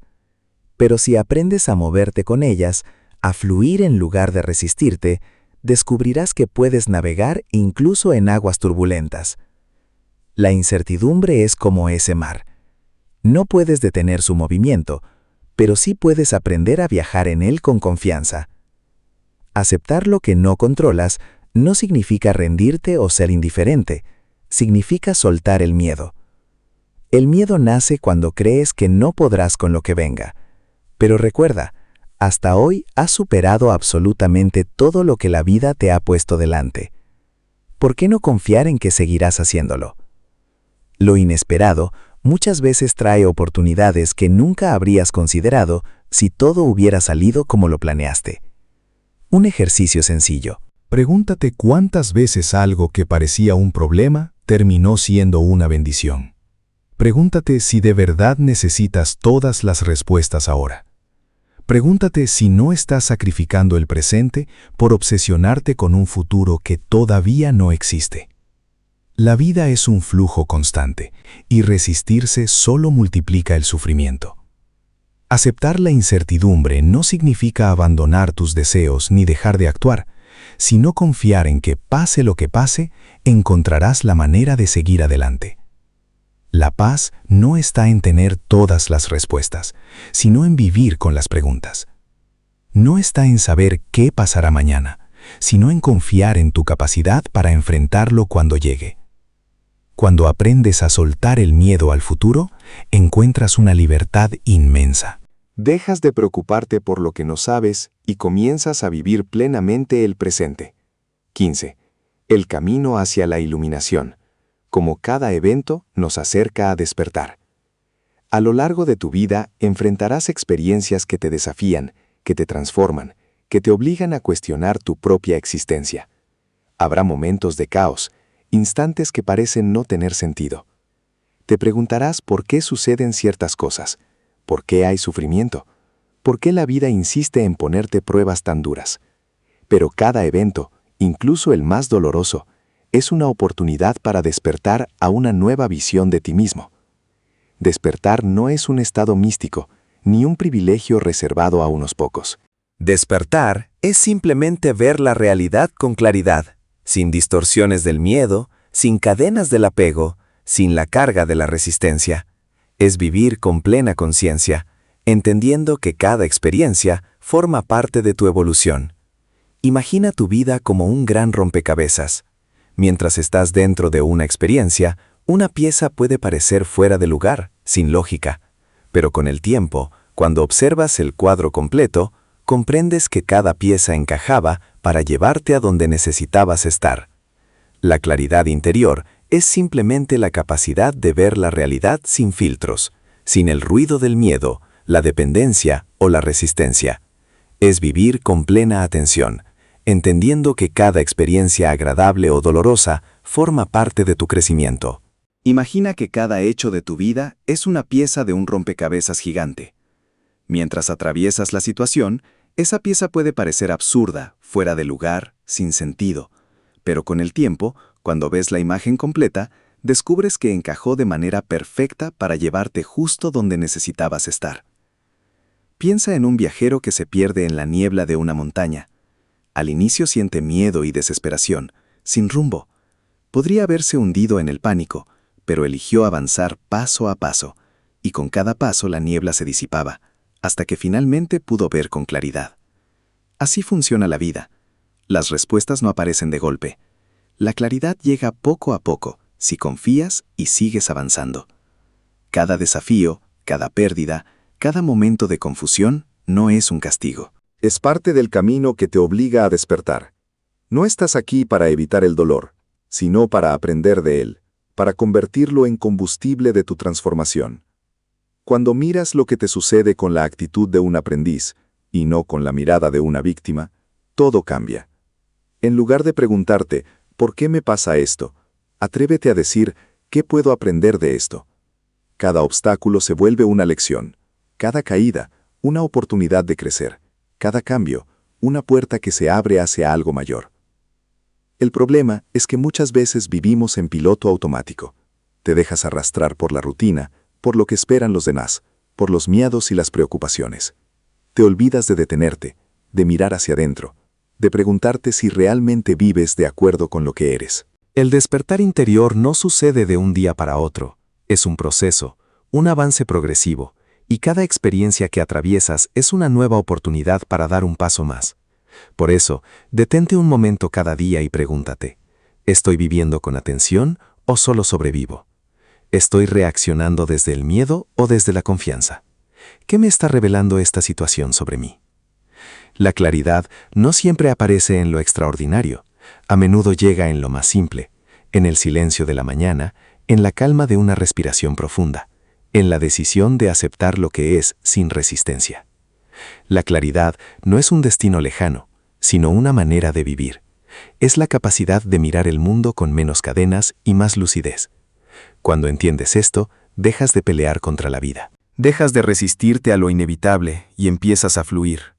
Pero si aprendes a moverte con ellas, a fluir en lugar de resistirte, descubrirás que puedes navegar incluso en aguas turbulentas. La incertidumbre es como ese mar. No puedes detener su movimiento, pero sí puedes aprender a viajar en él con confianza. Aceptar lo que no controlas no significa rendirte o ser indiferente, significa soltar el miedo. El miedo nace cuando crees que no podrás con lo que venga. Pero recuerda, hasta hoy has superado absolutamente todo lo que la vida te ha puesto delante. ¿Por qué no confiar en que seguirás haciéndolo? Lo inesperado muchas veces trae oportunidades que nunca habrías considerado si todo hubiera salido como lo planeaste. Un ejercicio sencillo. Pregúntate cuántas veces algo que parecía un problema terminó siendo una bendición. Pregúntate si de verdad necesitas todas las respuestas ahora. Pregúntate si no estás sacrificando el presente por obsesionarte con un futuro que todavía no existe. La vida es un flujo constante, y resistirse solo multiplica el sufrimiento. Aceptar la incertidumbre no significa abandonar tus deseos ni dejar de actuar, sino confiar en que pase lo que pase, encontrarás la manera de seguir adelante. La paz no está en tener todas las respuestas, sino en vivir con las preguntas. no está en saber qué pasará mañana, sino en confiar en tu capacidad para enfrentarlo cuando llegue. Cuando aprendes a soltar el miedo al futuro, encuentras una libertad inmensa. Dejas de preocuparte por lo que no sabes y comienzas a vivir plenamente el presente. 15. El camino hacia la iluminación. Como cada evento nos acerca a despertar. A lo largo de tu vida enfrentarás experiencias que te desafían, que te transforman, que te obligan a cuestionar tu propia existencia. Habrá momentos de caos, instantes que parecen no tener sentido. Te preguntarás por qué suceden ciertas cosas, por qué hay sufrimiento, por qué la vida insiste en ponerte pruebas tan duras. Pero cada evento, incluso el más doloroso, es una oportunidad para despertar a una nueva visión de ti mismo. Despertar no es un estado místico, ni un privilegio reservado a unos pocos. Despertar es simplemente ver la realidad con claridad, sin distorsiones del miedo, sin cadenas del apego, sin la carga de la resistencia. Es vivir con plena conciencia, entendiendo que cada experiencia forma parte de tu evolución. Imagina tu vida como un gran rompecabezas. Mientras estás dentro de una experiencia, una pieza puede parecer fuera de lugar, sin lógica. Pero con el tiempo, cuando observas el cuadro completo, comprendes que cada pieza encajaba para llevarte a donde necesitabas estar. La claridad interior es simplemente la capacidad de ver la realidad sin filtros, sin el ruido del miedo, la dependencia o la resistencia. Es vivir con plena atención, entendiendo que cada experiencia agradable o dolorosa forma parte de tu crecimiento. Imagina que cada hecho de tu vida es una pieza de un rompecabezas gigante. Mientras atraviesas la situación, esa pieza puede parecer absurda, fuera de lugar, sin sentido. Pero con el tiempo, cuando ves la imagen completa, descubres que encajó de manera perfecta para llevarte justo donde necesitabas estar. Piensa en un viajero que se pierde en la niebla de una montaña. Al inicio siente miedo y desesperación, sin rumbo. Podría haberse hundido en el pánico, pero eligió avanzar paso a paso, y con cada paso la niebla se disipaba, hasta que finalmente pudo ver con claridad. Así funciona la vida. Las respuestas no aparecen de golpe. La claridad llega poco a poco, si confías y sigues avanzando. Cada desafío, cada pérdida, cada momento de confusión no es un castigo. Es parte del camino que te obliga a despertar. No estás aquí para evitar el dolor, sino para aprender de él, para convertirlo en combustible de tu transformación. Cuando miras lo que te sucede con la actitud de un aprendiz, y no con la mirada de una víctima, todo cambia. En lugar de preguntarte, ¿por qué me pasa esto?, atrévete a decir, ¿qué puedo aprender de esto? Cada obstáculo se vuelve una lección, cada caída, una oportunidad de crecer, cada cambio, una puerta que se abre hacia algo mayor. El problema es que muchas veces vivimos en piloto automático. Te dejas arrastrar por la rutina, por lo que esperan los demás, por los miedos y las preocupaciones. Te olvidas de detenerte, de mirar hacia adentro, de preguntarte si realmente vives de acuerdo con lo que eres. El despertar interior no sucede de un día para otro. Es un proceso, un avance progresivo, y cada experiencia que atraviesas es una nueva oportunidad para dar un paso más. Por eso, detente un momento cada día y pregúntate, ¿estoy viviendo con atención o solo sobrevivo? ¿Estoy reaccionando desde el miedo o desde la confianza? ¿Qué me está revelando esta situación sobre mí? La claridad no siempre aparece en lo extraordinario. A menudo llega en lo más simple, en el silencio de la mañana, en la calma de una respiración profunda, en la decisión de aceptar lo que es sin resistencia. La claridad no es un destino lejano, sino una manera de vivir. Es la capacidad de mirar el mundo con menos cadenas y más lucidez. Cuando entiendes esto, dejas de pelear contra la vida. Dejas de resistirte a lo inevitable y empiezas a fluir.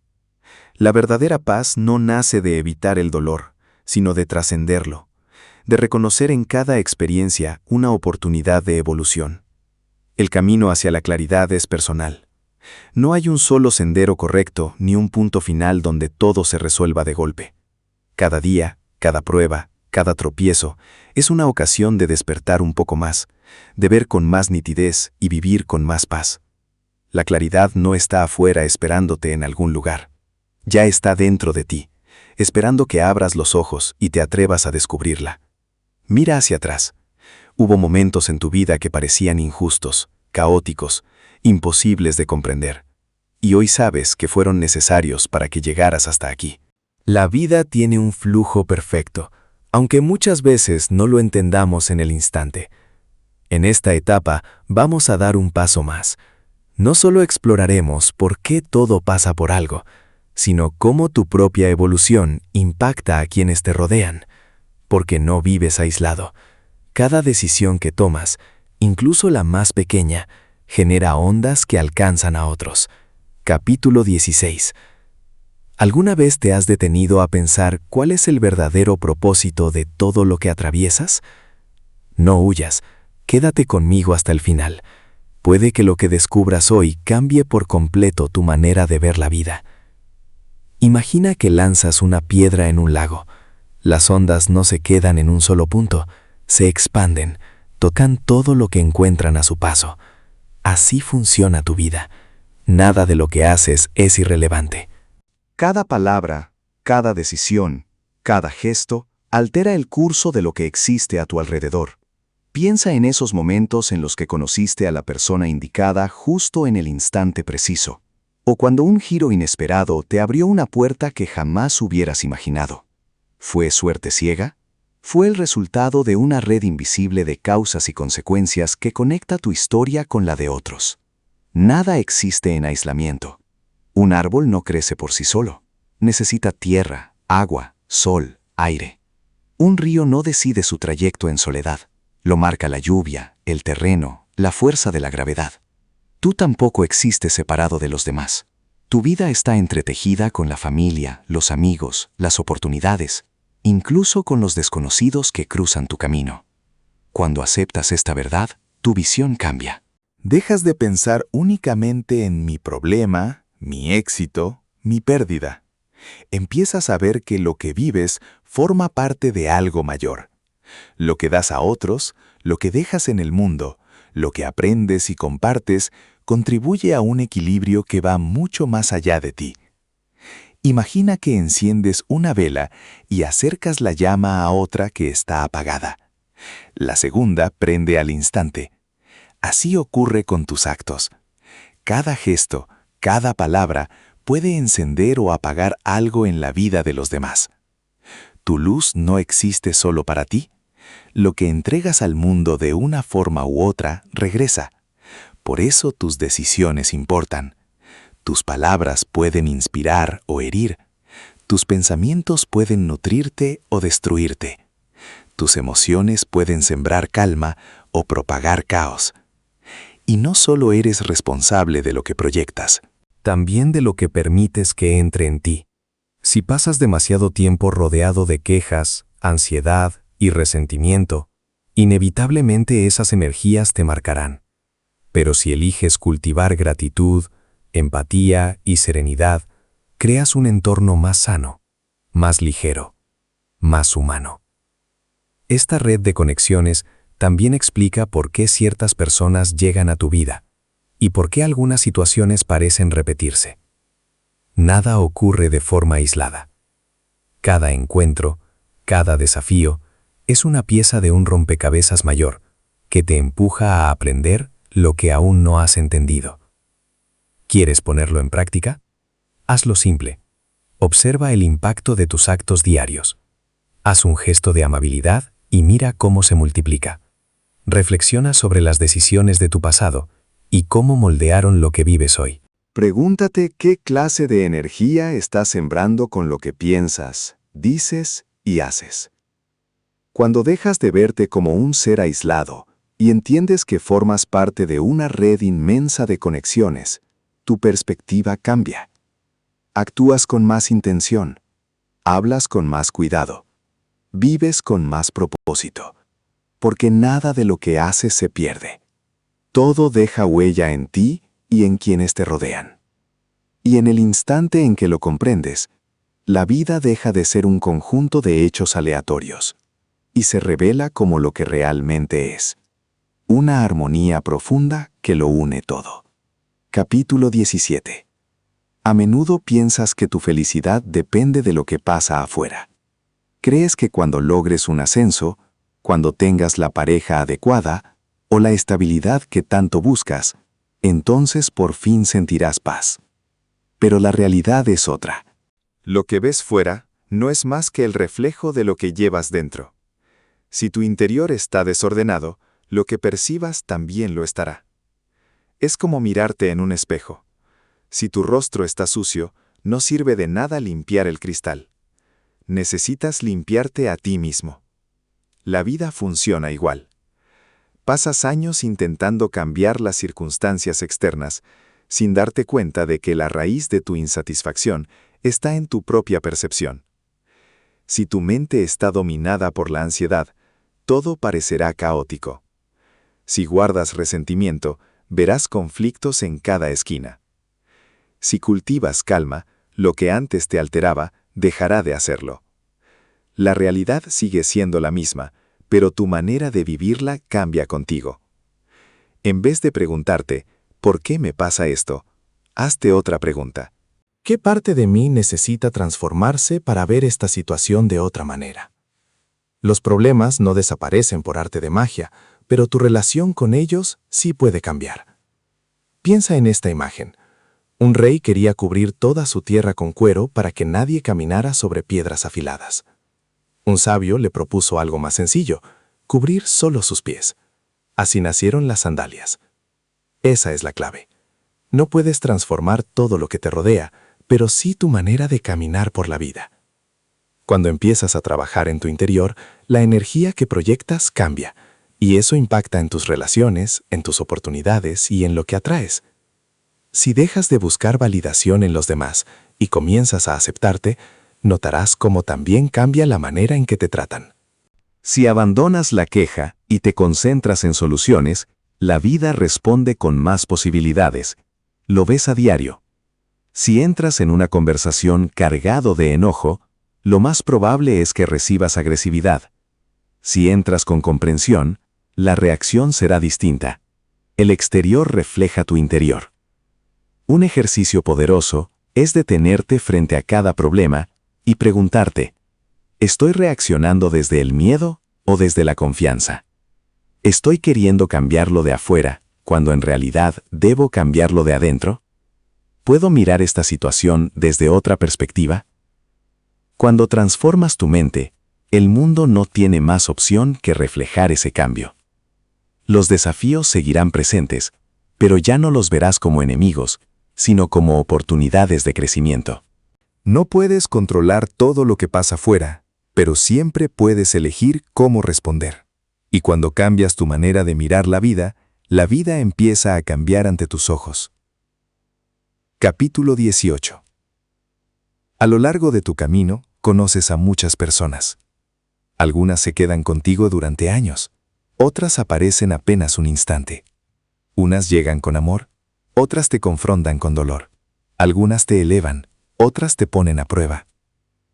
La verdadera paz no nace de evitar el dolor, sino de trascenderlo, de reconocer en cada experiencia una oportunidad de evolución. El camino hacia la claridad es personal. No hay un solo sendero correcto ni un punto final donde todo se resuelva de golpe. Cada día, cada prueba, cada tropiezo es una ocasión de despertar un poco más, de ver con más nitidez y vivir con más paz. La claridad no está afuera esperándote en algún lugar. Ya está dentro de ti, esperando que abras los ojos y te atrevas a descubrirla. Mira hacia atrás. Hubo momentos en tu vida que parecían injustos, caóticos, imposibles de comprender. Y hoy sabes que fueron necesarios para que llegaras hasta aquí. La vida tiene un flujo perfecto, aunque muchas veces no lo entendamos en el instante. En esta etapa vamos a dar un paso más. No solo exploraremos por qué todo pasa por algo, sino cómo tu propia evolución impacta a quienes te rodean, porque no vives aislado. Cada decisión que tomas, incluso la más pequeña, genera ondas que alcanzan a otros. Capítulo 16. ¿Alguna vez te has detenido a pensar cuál es el verdadero propósito de todo lo que atraviesas? No huyas, quédate conmigo hasta el final. Puede que lo que descubras hoy cambie por completo tu manera de ver la vida. Imagina que lanzas una piedra en un lago. Las ondas no se quedan en un solo punto, se expanden, tocan todo lo que encuentran a su paso. Así funciona tu vida. Nada de lo que haces es irrelevante. Cada palabra, cada decisión, cada gesto altera el curso de lo que existe a tu alrededor. Piensa en esos momentos en los que conociste a la persona indicada justo en el instante preciso, o cuando un giro inesperado te abrió una puerta que jamás hubieras imaginado. ¿Fue suerte ciega? Fue el resultado de una red invisible de causas y consecuencias que conecta tu historia con la de otros. Nada existe en aislamiento. Un árbol no crece por sí solo. Necesita tierra, agua, sol, aire. Un río no decide su trayecto en soledad. Lo marca la lluvia, el terreno, la fuerza de la gravedad. Tú tampoco existes separado de los demás. Tu vida está entretejida con la familia, los amigos, las oportunidades, incluso con los desconocidos que cruzan tu camino. Cuando aceptas esta verdad, tu visión cambia. Dejas de pensar únicamente en mi problema, mi éxito, mi pérdida. Empiezas a ver que lo que vives forma parte de algo mayor. Lo que das a otros, lo que dejas en el mundo, lo que aprendes y compartes, contribuye a un equilibrio que va mucho más allá de ti. Imagina que enciendes una vela y acercas la llama a otra que está apagada. La segunda prende al instante. Así ocurre con tus actos. Cada gesto, cada palabra puede encender o apagar algo en la vida de los demás. Tu luz no existe solo para ti. Lo que entregas al mundo de una forma u otra regresa. Por eso tus decisiones importan. Tus palabras pueden inspirar o herir. Tus pensamientos pueden nutrirte o destruirte. Tus emociones pueden sembrar calma o propagar caos. Y no solo eres responsable de lo que proyectas, También de lo que permites que entre en ti. Si pasas demasiado tiempo rodeado de quejas, ansiedad y resentimiento, inevitablemente esas energías te marcarán. Pero si eliges cultivar gratitud, empatía y serenidad, creas un entorno más sano, más ligero, más humano. Esta red de conexiones también explica por qué ciertas personas llegan a tu vida y por qué algunas situaciones parecen repetirse. Nada ocurre de forma aislada. Cada encuentro, cada desafío, es una pieza de un rompecabezas mayor que te empuja a aprender lo que aún no has entendido. ¿Quieres ponerlo en práctica? Hazlo simple. Observa el impacto de tus actos diarios. Haz un gesto de amabilidad y mira cómo se multiplica. Reflexiona sobre las decisiones de tu pasado y cómo moldearon lo que vives hoy. Pregúntate qué clase de energía estás sembrando con lo que piensas, dices y haces. Cuando dejas de verte como un ser aislado y entiendes que formas parte de una red inmensa de conexiones, tu perspectiva cambia. Actúas con más intención, hablas con más cuidado, vives con más propósito, porque nada de lo que haces se pierde. Todo deja huella en ti y en quienes te rodean. Y en el instante en que lo comprendes, la vida deja de ser un conjunto de hechos aleatorios y se revela como lo que realmente es. Una armonía profunda que lo une todo. Capítulo 17. A menudo piensas que tu felicidad depende de lo que pasa afuera. Crees que cuando logres un ascenso, cuando tengas la pareja adecuada o la estabilidad que tanto buscas, entonces por fin sentirás paz. Pero la realidad es otra. Lo que ves fuera no es más que el reflejo de lo que llevas dentro. Si tu interior está desordenado, lo que percibas también lo estará. Es como mirarte en un espejo. Si tu rostro está sucio, no sirve de nada limpiar el cristal. Necesitas limpiarte a ti mismo. La vida funciona igual. Pasas años intentando cambiar las circunstancias externas, sin darte cuenta de que la raíz de tu insatisfacción está en tu propia percepción. Si tu mente está dominada por la ansiedad, todo parecerá caótico. Si guardas resentimiento, verás conflictos en cada esquina. Si cultivas calma, lo que antes te alteraba dejará de hacerlo. La realidad sigue siendo la misma, pero tu manera de vivirla cambia contigo. En vez de preguntarte, ¿por qué me pasa esto?, hazte otra pregunta. ¿Qué parte de mí necesita transformarse para ver esta situación de otra manera? Los problemas no desaparecen por arte de magia, pero tu relación con ellos sí puede cambiar. Piensa en esta imagen. Un rey quería cubrir toda su tierra con cuero para que nadie caminara sobre piedras afiladas. Un sabio le propuso algo más sencillo, cubrir solo sus pies. Así nacieron las sandalias. Esa es la clave. No puedes transformar todo lo que te rodea, pero sí tu manera de caminar por la vida. Cuando empiezas a trabajar en tu interior, la energía que proyectas cambia, y eso impacta en tus relaciones, en tus oportunidades y en lo que atraes. Si dejas de buscar validación en los demás y comienzas a aceptarte, notarás cómo también cambia la manera en que te tratan. Si abandonas la queja y te concentras en soluciones, la vida responde con más posibilidades. Lo ves a diario. Si entras en una conversación cargado de enojo, lo más probable es que recibas agresividad. Si entras con comprensión, la reacción será distinta. El exterior refleja tu interior. Un ejercicio poderoso es detenerte frente a cada problema y preguntarte, ¿estoy reaccionando desde el miedo o desde la confianza? ¿Estoy queriendo cambiarlo de afuera cuando en realidad debo cambiarlo de adentro? ¿Puedo mirar esta situación desde otra perspectiva? Cuando transformas tu mente, el mundo no tiene más opción que reflejar ese cambio. Los desafíos seguirán presentes, pero ya no los verás como enemigos, sino como oportunidades de crecimiento. No puedes controlar todo lo que pasa afuera, pero siempre puedes elegir cómo responder. Y cuando cambias tu manera de mirar la vida empieza a cambiar ante tus ojos. Capítulo 18. A lo largo de tu camino, conoces a muchas personas. Algunas se quedan contigo durante años, otras aparecen apenas un instante. Unas llegan con amor, otras te confrontan con dolor. Algunas te elevan, otras te ponen a prueba.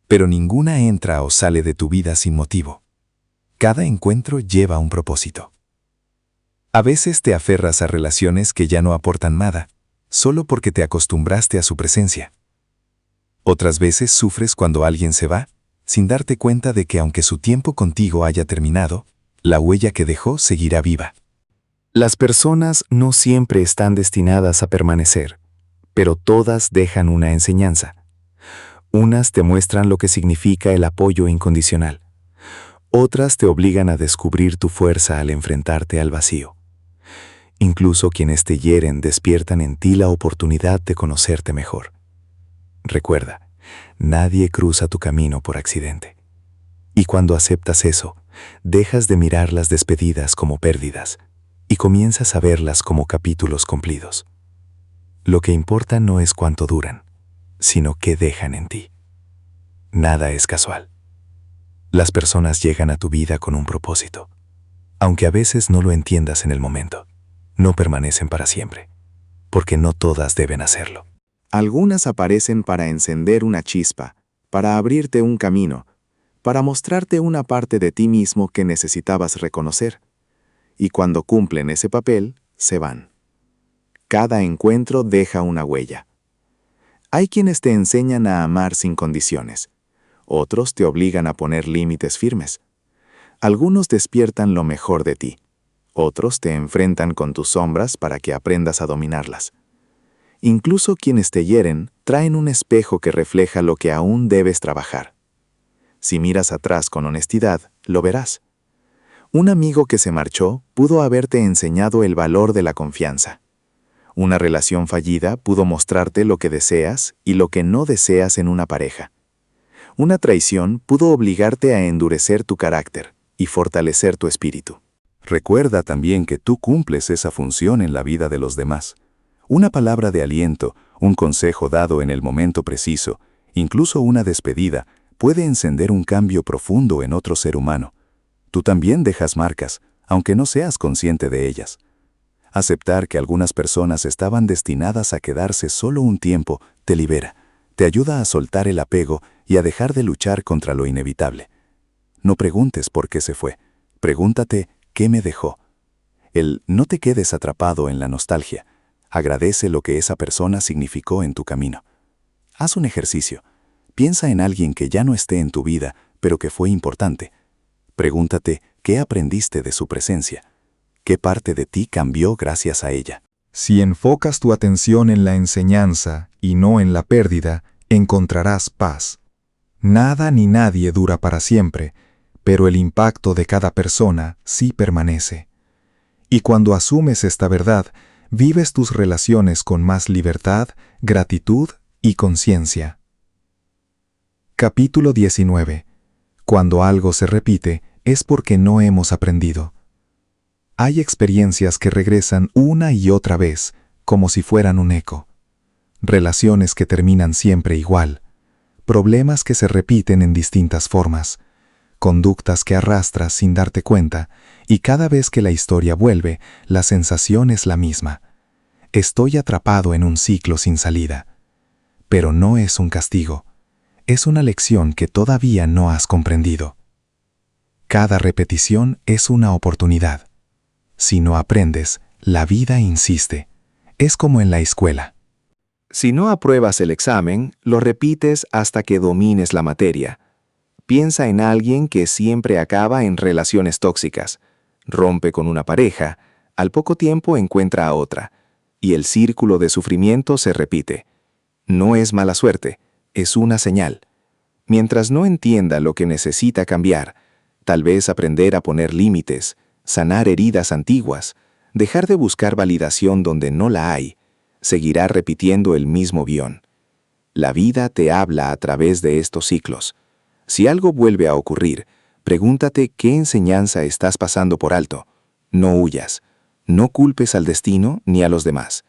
Pero ninguna entra o sale de tu vida sin motivo. Cada encuentro lleva un propósito. A veces te aferras a relaciones que ya no aportan nada, solo porque te acostumbraste a su presencia. Otras veces sufres cuando alguien se va, sin darte cuenta de que aunque su tiempo contigo haya terminado, la huella que dejó seguirá viva. Las personas no siempre están destinadas a permanecer, pero todas dejan una enseñanza. Unas te muestran lo que significa el apoyo incondicional. Otras te obligan a descubrir tu fuerza al enfrentarte al vacío. Incluso quienes te hieren despiertan en ti la oportunidad de conocerte mejor. Recuerda, nadie cruza tu camino por accidente. Y cuando aceptas eso, dejas de mirar las despedidas como pérdidas y comienzas a verlas como capítulos cumplidos. Lo que importa no es cuánto duran, sino qué dejan en ti. Nada es casual. Las personas llegan a tu vida con un propósito. Aunque a veces no lo entiendas en el momento, no permanecen para siempre, porque no todas deben hacerlo. Algunas aparecen para encender una chispa, para abrirte un camino, para mostrarte una parte de ti mismo que necesitabas reconocer. Y cuando cumplen ese papel, se van. Cada encuentro deja una huella. Hay quienes te enseñan a amar sin condiciones. Otros te obligan a poner límites firmes. Algunos despiertan lo mejor de ti. Otros te enfrentan con tus sombras para que aprendas a dominarlas. Incluso quienes te hieren traen un espejo que refleja lo que aún debes trabajar. Si miras atrás con honestidad, lo verás. Un amigo que se marchó pudo haberte enseñado el valor de la confianza. Una relación fallida pudo mostrarte lo que deseas y lo que no deseas en una pareja. Una traición pudo obligarte a endurecer tu carácter y fortalecer tu espíritu. Recuerda también que tú cumples esa función en la vida de los demás. Una palabra de aliento, un consejo dado en el momento preciso, incluso una despedida, puede encender un cambio profundo en otro ser humano. Tú también dejas marcas, aunque no seas consciente de ellas. Aceptar que algunas personas estaban destinadas a quedarse solo un tiempo te libera, te ayuda a soltar el apego y a dejar de luchar contra lo inevitable. No preguntes por qué se fue, pregúntate qué me dejó. No te quedes atrapado en la nostalgia. Agradece lo que esa persona significó en tu camino. Haz un ejercicio. Piensa en alguien que ya no esté en tu vida, pero que fue importante. Pregúntate qué aprendiste de su presencia. ¿Qué parte de ti cambió gracias a ella? Si enfocas tu atención en la enseñanza y no en la pérdida, encontrarás paz. Nada ni nadie dura para siempre, pero el impacto de cada persona sí permanece. Y cuando asumes esta verdad, vives tus relaciones con más libertad, gratitud y conciencia. Capítulo 19. Cuando algo se repite, es porque no hemos aprendido. Hay experiencias que regresan una y otra vez, como si fueran un eco. Relaciones que terminan siempre igual. Problemas que se repiten en distintas formas. Conductas que arrastras sin darte cuenta, y cada vez que la historia vuelve, la sensación es la misma. Estoy atrapado en un ciclo sin salida. Pero no es un castigo. Es una lección que todavía no has comprendido. Cada repetición es una oportunidad. Si no aprendes, la vida insiste. Es como en la escuela. Si no apruebas el examen, lo repites hasta que domines la materia. Piensa en alguien que siempre acaba en relaciones tóxicas. Rompe con una pareja, al poco tiempo encuentra a otra, y el círculo de sufrimiento se repite. No es mala suerte, es una señal. Mientras no entienda lo que necesita cambiar, tal vez aprender a poner límites, sanar heridas antiguas, dejar de buscar validación donde no la hay, seguirá repitiendo el mismo guión. La vida te habla a través de estos ciclos. Si algo vuelve a ocurrir, pregúntate qué enseñanza estás pasando por alto. No huyas. No culpes al destino ni a los demás.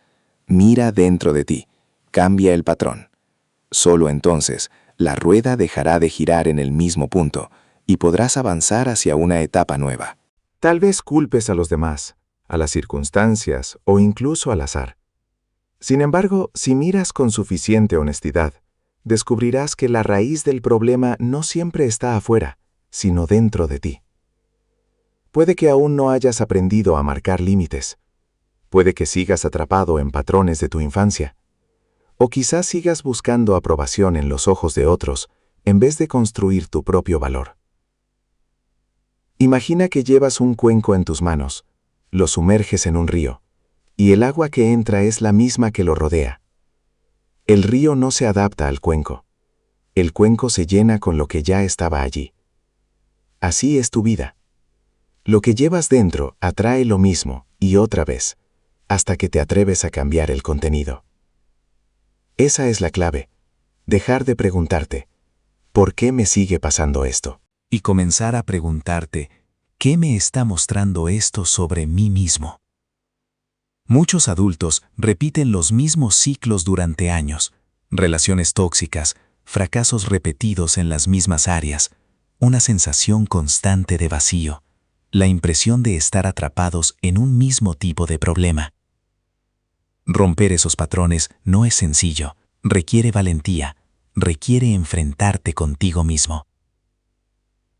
Mira dentro de ti. Cambia el patrón. Solo entonces, la rueda dejará de girar en el mismo punto y podrás avanzar hacia una etapa nueva. Tal vez culpes a los demás, a las circunstancias o incluso al azar. Sin embargo, si miras con suficiente honestidad, descubrirás que la raíz del problema no siempre está afuera, sino dentro de ti. Puede que aún no hayas aprendido a marcar límites. Puede que sigas atrapado en patrones de tu infancia. O quizás sigas buscando aprobación en los ojos de otros, en vez de construir tu propio valor. Imagina que llevas un cuenco en tus manos, lo sumerges en un río, y el agua que entra es la misma que lo rodea. El río no se adapta al cuenco. El cuenco se llena con lo que ya estaba allí. Así es tu vida. Lo que llevas dentro atrae lo mismo y otra vez, hasta que te atreves a cambiar el contenido. Esa es la clave. Dejar de preguntarte, ¿por qué me sigue pasando esto? Y comenzar a preguntarte, ¿qué me está mostrando esto sobre mí mismo? Muchos adultos repiten los mismos ciclos durante años, relaciones tóxicas, fracasos repetidos en las mismas áreas, una sensación constante de vacío, la impresión de estar atrapados en un mismo tipo de problema. Romper esos patrones no es sencillo, requiere valentía, requiere enfrentarte contigo mismo.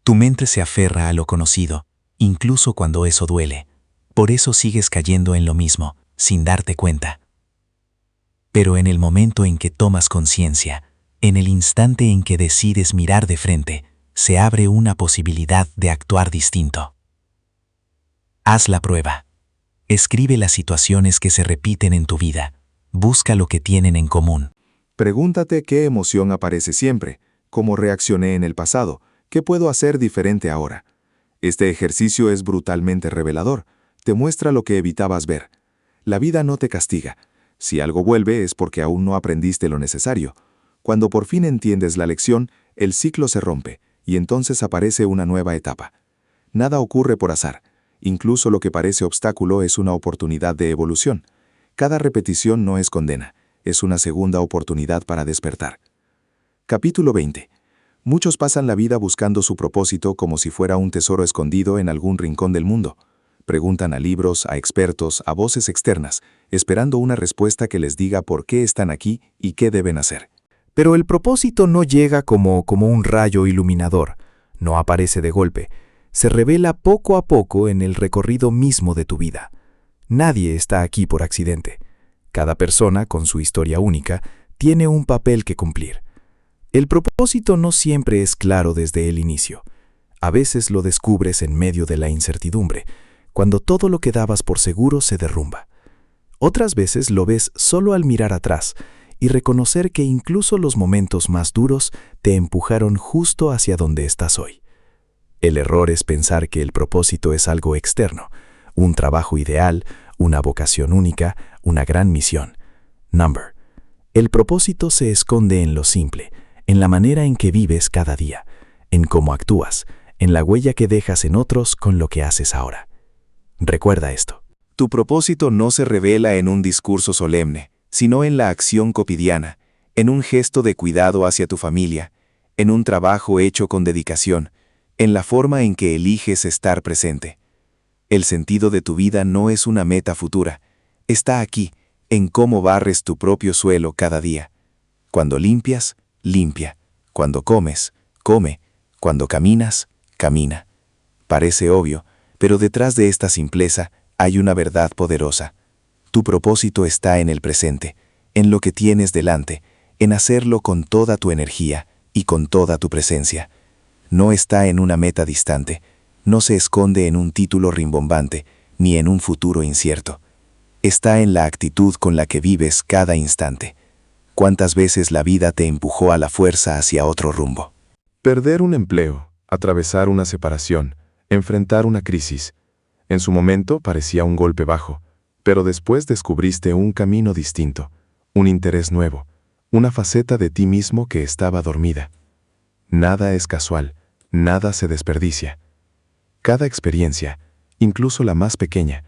Tu mente se aferra a lo conocido, incluso cuando eso duele. Por eso sigues cayendo en lo mismo, sin darte cuenta. Pero en el momento en que tomas conciencia, en el instante en que decides mirar de frente, se abre una posibilidad de actuar distinto. Haz la prueba. Escribe las situaciones que se repiten en tu vida. Busca lo que tienen en común. Pregúntate qué emoción aparece siempre, cómo reaccioné en el pasado, qué puedo hacer diferente ahora. Este ejercicio es brutalmente revelador. Te muestra lo que evitabas ver. La vida no te castiga. Si algo vuelve es porque aún no aprendiste lo necesario. Cuando por fin entiendes la lección, el ciclo se rompe y entonces aparece una nueva etapa. Nada ocurre por azar. Incluso lo que parece obstáculo es una oportunidad de evolución. Cada repetición no es condena, es una segunda oportunidad para despertar. Capítulo 20. Muchos pasan la vida buscando su propósito como si fuera un tesoro escondido en algún rincón del mundo. Preguntan a libros, a expertos, a voces externas, esperando una respuesta que les diga por qué están aquí y qué deben hacer. Pero el propósito no llega como un rayo iluminador, no aparece de golpe, se revela poco a poco en el recorrido mismo de tu vida. Nadie está aquí por accidente. Cada persona, con su historia única, tiene un papel que cumplir. El propósito no siempre es claro desde el inicio. A veces lo descubres en medio de la incertidumbre, cuando todo lo que dabas por seguro se derrumba. Otras veces lo ves solo al mirar atrás y reconocer que incluso los momentos más duros te empujaron justo hacia donde estás hoy. El error es pensar que el propósito es algo externo, un trabajo ideal, una vocación única, una gran misión. Number. El propósito se esconde en lo simple, en la manera en que vives cada día, en cómo actúas, en la huella que dejas en otros con lo que haces ahora. Recuerda esto. Tu propósito no se revela en un discurso solemne, sino en la acción cotidiana, en un gesto de cuidado hacia tu familia, en un trabajo hecho con dedicación, en la forma en que eliges estar presente. El sentido de tu vida no es una meta futura, está aquí, en cómo barres tu propio suelo cada día. Cuando limpias, limpia. Cuando comes, come. Cuando caminas, camina. Parece obvio, pero detrás de esta simpleza hay una verdad poderosa. Tu propósito está en el presente, en lo que tienes delante, en hacerlo con toda tu energía y con toda tu presencia. No está en una meta distante, no se esconde en un título rimbombante, ni en un futuro incierto. Está en la actitud con la que vives cada instante. ¿Cuántas veces la vida te empujó a la fuerza hacia otro rumbo? Perder un empleo, atravesar una separación, enfrentar una crisis. En su momento parecía un golpe bajo, pero después descubriste un camino distinto, un interés nuevo, una faceta de ti mismo que estaba dormida. Nada es casual, nada se desperdicia. Cada experiencia, incluso la más pequeña,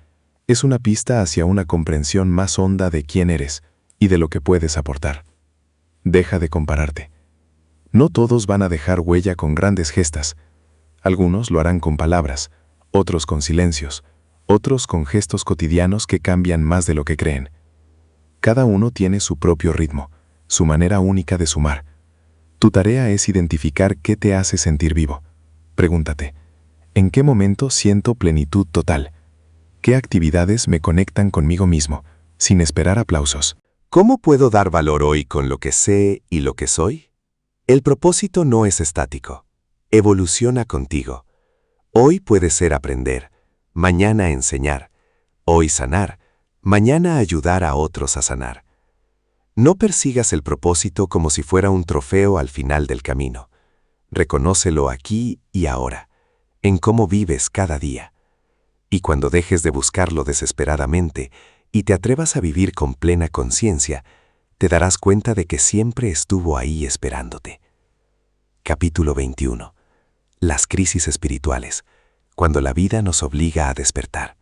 es una pista hacia una comprensión más honda de quién eres y de lo que puedes aportar. Deja de compararte. No todos van a dejar huella con grandes gestas. Algunos lo harán con palabras, otros con silencios, otros con gestos cotidianos que cambian más de lo que creen. Cada uno tiene su propio ritmo, su manera única de sumar. Tu tarea es identificar qué te hace sentir vivo. Pregúntate, ¿en qué momento siento plenitud total? ¿Qué actividades me conectan conmigo mismo, sin esperar aplausos? ¿Cómo puedo dar valor hoy con lo que sé y lo que soy? El propósito no es estático. Evoluciona contigo. Hoy puede ser aprender, mañana enseñar, hoy sanar, mañana ayudar a otros a sanar. No persigas el propósito como si fuera un trofeo al final del camino. Reconócelo aquí y ahora, en cómo vives cada día. Y cuando dejes de buscarlo desesperadamente y te atrevas a vivir con plena conciencia, te darás cuenta de que siempre estuvo ahí esperándote. Capítulo 21. Las crisis espirituales, cuando la vida nos obliga a despertar.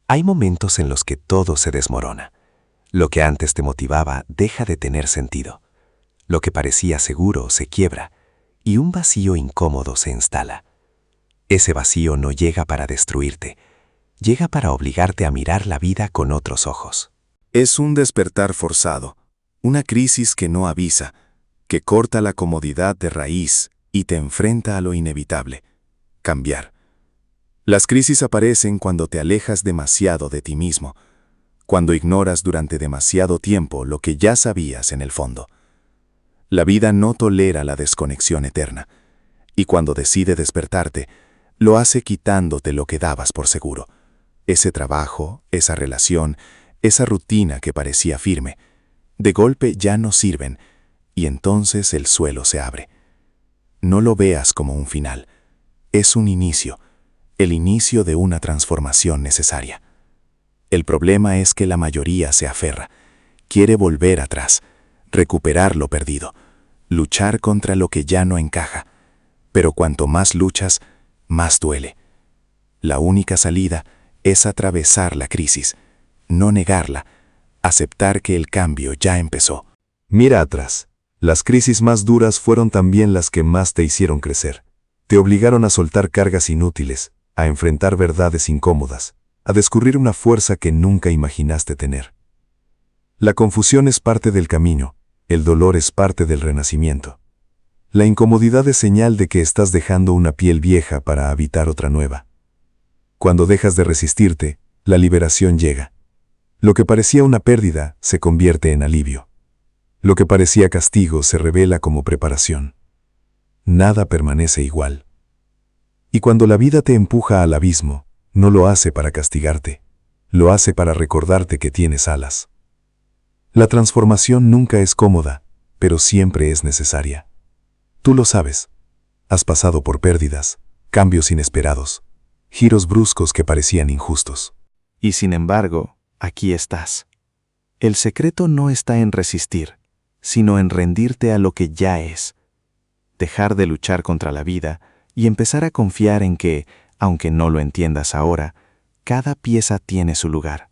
Hay momentos en los que todo se desmorona. Lo que antes te motivaba deja de tener sentido. Lo que parecía seguro se quiebra y un vacío incómodo se instala. Ese vacío no llega para destruirte, llega para obligarte a mirar la vida con otros ojos. Es un despertar forzado, una crisis que no avisa, que corta la comodidad de raíz y te enfrenta a lo inevitable: cambiar. Las crisis aparecen cuando te alejas demasiado de ti mismo, cuando ignoras durante demasiado tiempo lo que ya sabías en el fondo. La vida no tolera la desconexión eterna, y cuando decide despertarte, lo hace quitándote lo que dabas por seguro. Ese trabajo, esa relación, esa rutina que parecía firme, de golpe ya no sirven, y entonces el suelo se abre. No lo veas como un final, es un inicio, el inicio de una transformación necesaria. El problema es que la mayoría se aferra, quiere volver atrás, recuperar lo perdido, luchar contra lo que ya no encaja. Pero cuanto más luchas, más duele. La única salida es atravesar la crisis, no negarla, aceptar que el cambio ya empezó. Mira atrás. Las crisis más duras fueron también las que más te hicieron crecer. Te obligaron a soltar cargas inútiles, a enfrentar verdades incómodas, a descubrir una fuerza que nunca imaginaste tener. La confusión es parte del camino, el dolor es parte del renacimiento. La incomodidad es señal de que estás dejando una piel vieja para habitar otra nueva. Cuando dejas de resistirte, la liberación llega. Lo que parecía una pérdida se convierte en alivio. Lo que parecía castigo se revela como preparación. Nada permanece igual. Y cuando la vida te empuja al abismo, no lo hace para castigarte, lo hace para recordarte que tienes alas. La transformación nunca es cómoda, pero siempre es necesaria. Tú lo sabes. Has pasado por pérdidas, cambios inesperados, giros bruscos que parecían injustos. Y sin embargo, aquí estás. El secreto no está en resistir, sino en rendirte a lo que ya es. Dejar de luchar contra la vida y empezar a confiar en que, aunque no lo entiendas ahora, cada pieza tiene su lugar.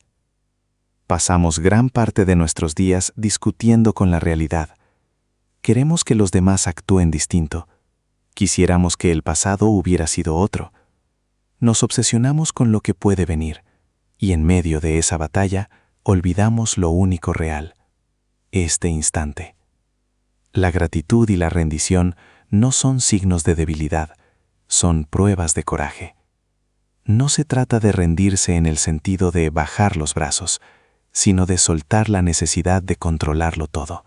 Pasamos gran parte de nuestros días discutiendo con la realidad. Queremos que los demás actúen distinto. Quisiéramos que el pasado hubiera sido otro. Nos obsesionamos con lo que puede venir, y en medio de esa batalla olvidamos lo único real, este instante. La gratitud y la rendición no son signos de debilidad, son pruebas de coraje. No se trata de rendirse en el sentido de bajar los brazos, sino de soltar la necesidad de controlarlo todo.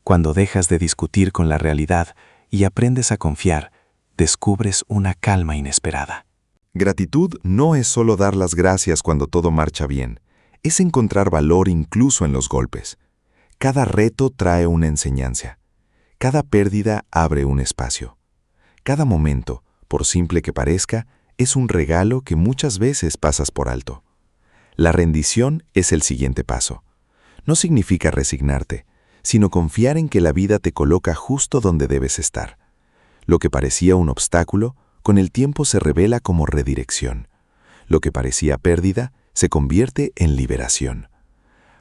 Cuando dejas de discutir con la realidad y aprendes a confiar, descubres una calma inesperada. Gratitud no es solo dar las gracias cuando todo marcha bien, es encontrar valor incluso en los golpes. Cada reto trae una enseñanza. Cada pérdida abre un espacio. Cada momento, por simple que parezca, es un regalo que muchas veces pasas por alto. La rendición es el siguiente paso. No significa resignarte, sino confiar en que la vida te coloca justo donde debes estar. Lo que parecía un obstáculo, con el tiempo se revela como redirección. Lo que parecía pérdida, se convierte en liberación.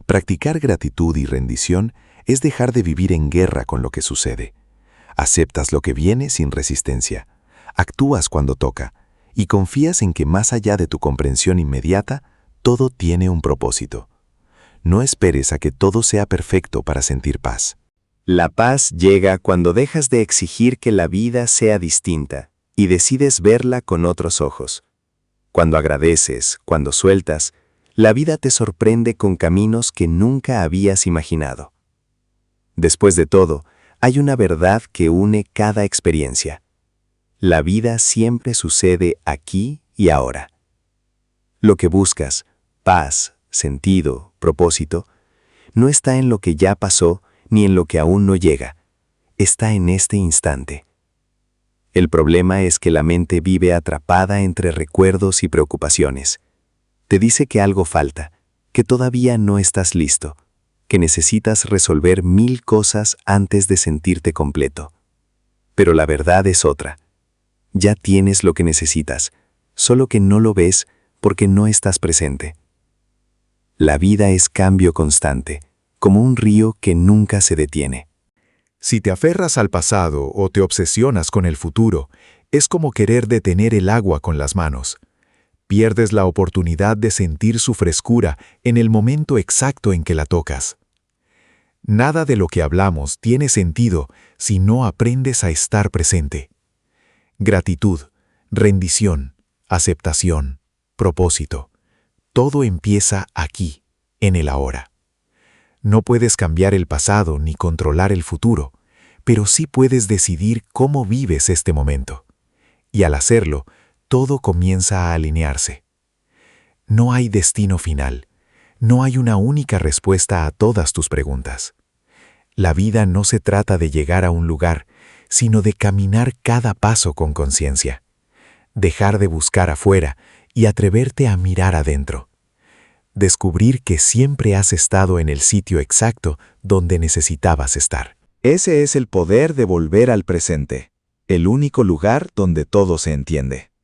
Practicar gratitud y rendición es dejar de vivir en guerra con lo que sucede. Aceptas lo que viene sin resistencia, actúas cuando toca y confías en que más allá de tu comprensión inmediata, todo tiene un propósito. No esperes a que todo sea perfecto para sentir paz. La paz llega cuando dejas de exigir que la vida sea distinta y decides verla con otros ojos. Cuando agradeces, cuando sueltas, la vida te sorprende con caminos que nunca habías imaginado. Después de todo, hay una verdad que une cada experiencia. La vida siempre sucede aquí y ahora. Lo que buscas, paz, sentido, propósito, no está en lo que ya pasó ni en lo que aún no llega, está en este instante. El problema es que la mente vive atrapada entre recuerdos y preocupaciones. Te dice que algo falta, que todavía no estás listo, que necesitas resolver 1000 cosas antes de sentirte completo. Pero la verdad es otra. Ya tienes lo que necesitas, solo que no lo ves porque no estás presente. La vida es cambio constante, como un río que nunca se detiene. Si te aferras al pasado o te obsesionas con el futuro, es como querer detener el agua con las manos. Pierdes la oportunidad de sentir su frescura en el momento exacto en que la tocas. Nada de lo que hablamos tiene sentido si no aprendes a estar presente. Gratitud, rendición, aceptación, propósito. Todo empieza aquí, en el ahora. No puedes cambiar el pasado ni controlar el futuro, pero sí puedes decidir cómo vives este momento. Y al hacerlo, todo comienza a alinearse. No hay destino final. No hay una única respuesta a todas tus preguntas. La vida no se trata de llegar a un lugar, sino de caminar cada paso con conciencia. Dejar de buscar afuera y atreverte a mirar adentro. Descubrir que siempre has estado en el sitio exacto donde necesitabas estar. Ese es el poder de volver al presente, el único lugar donde todo se entiende.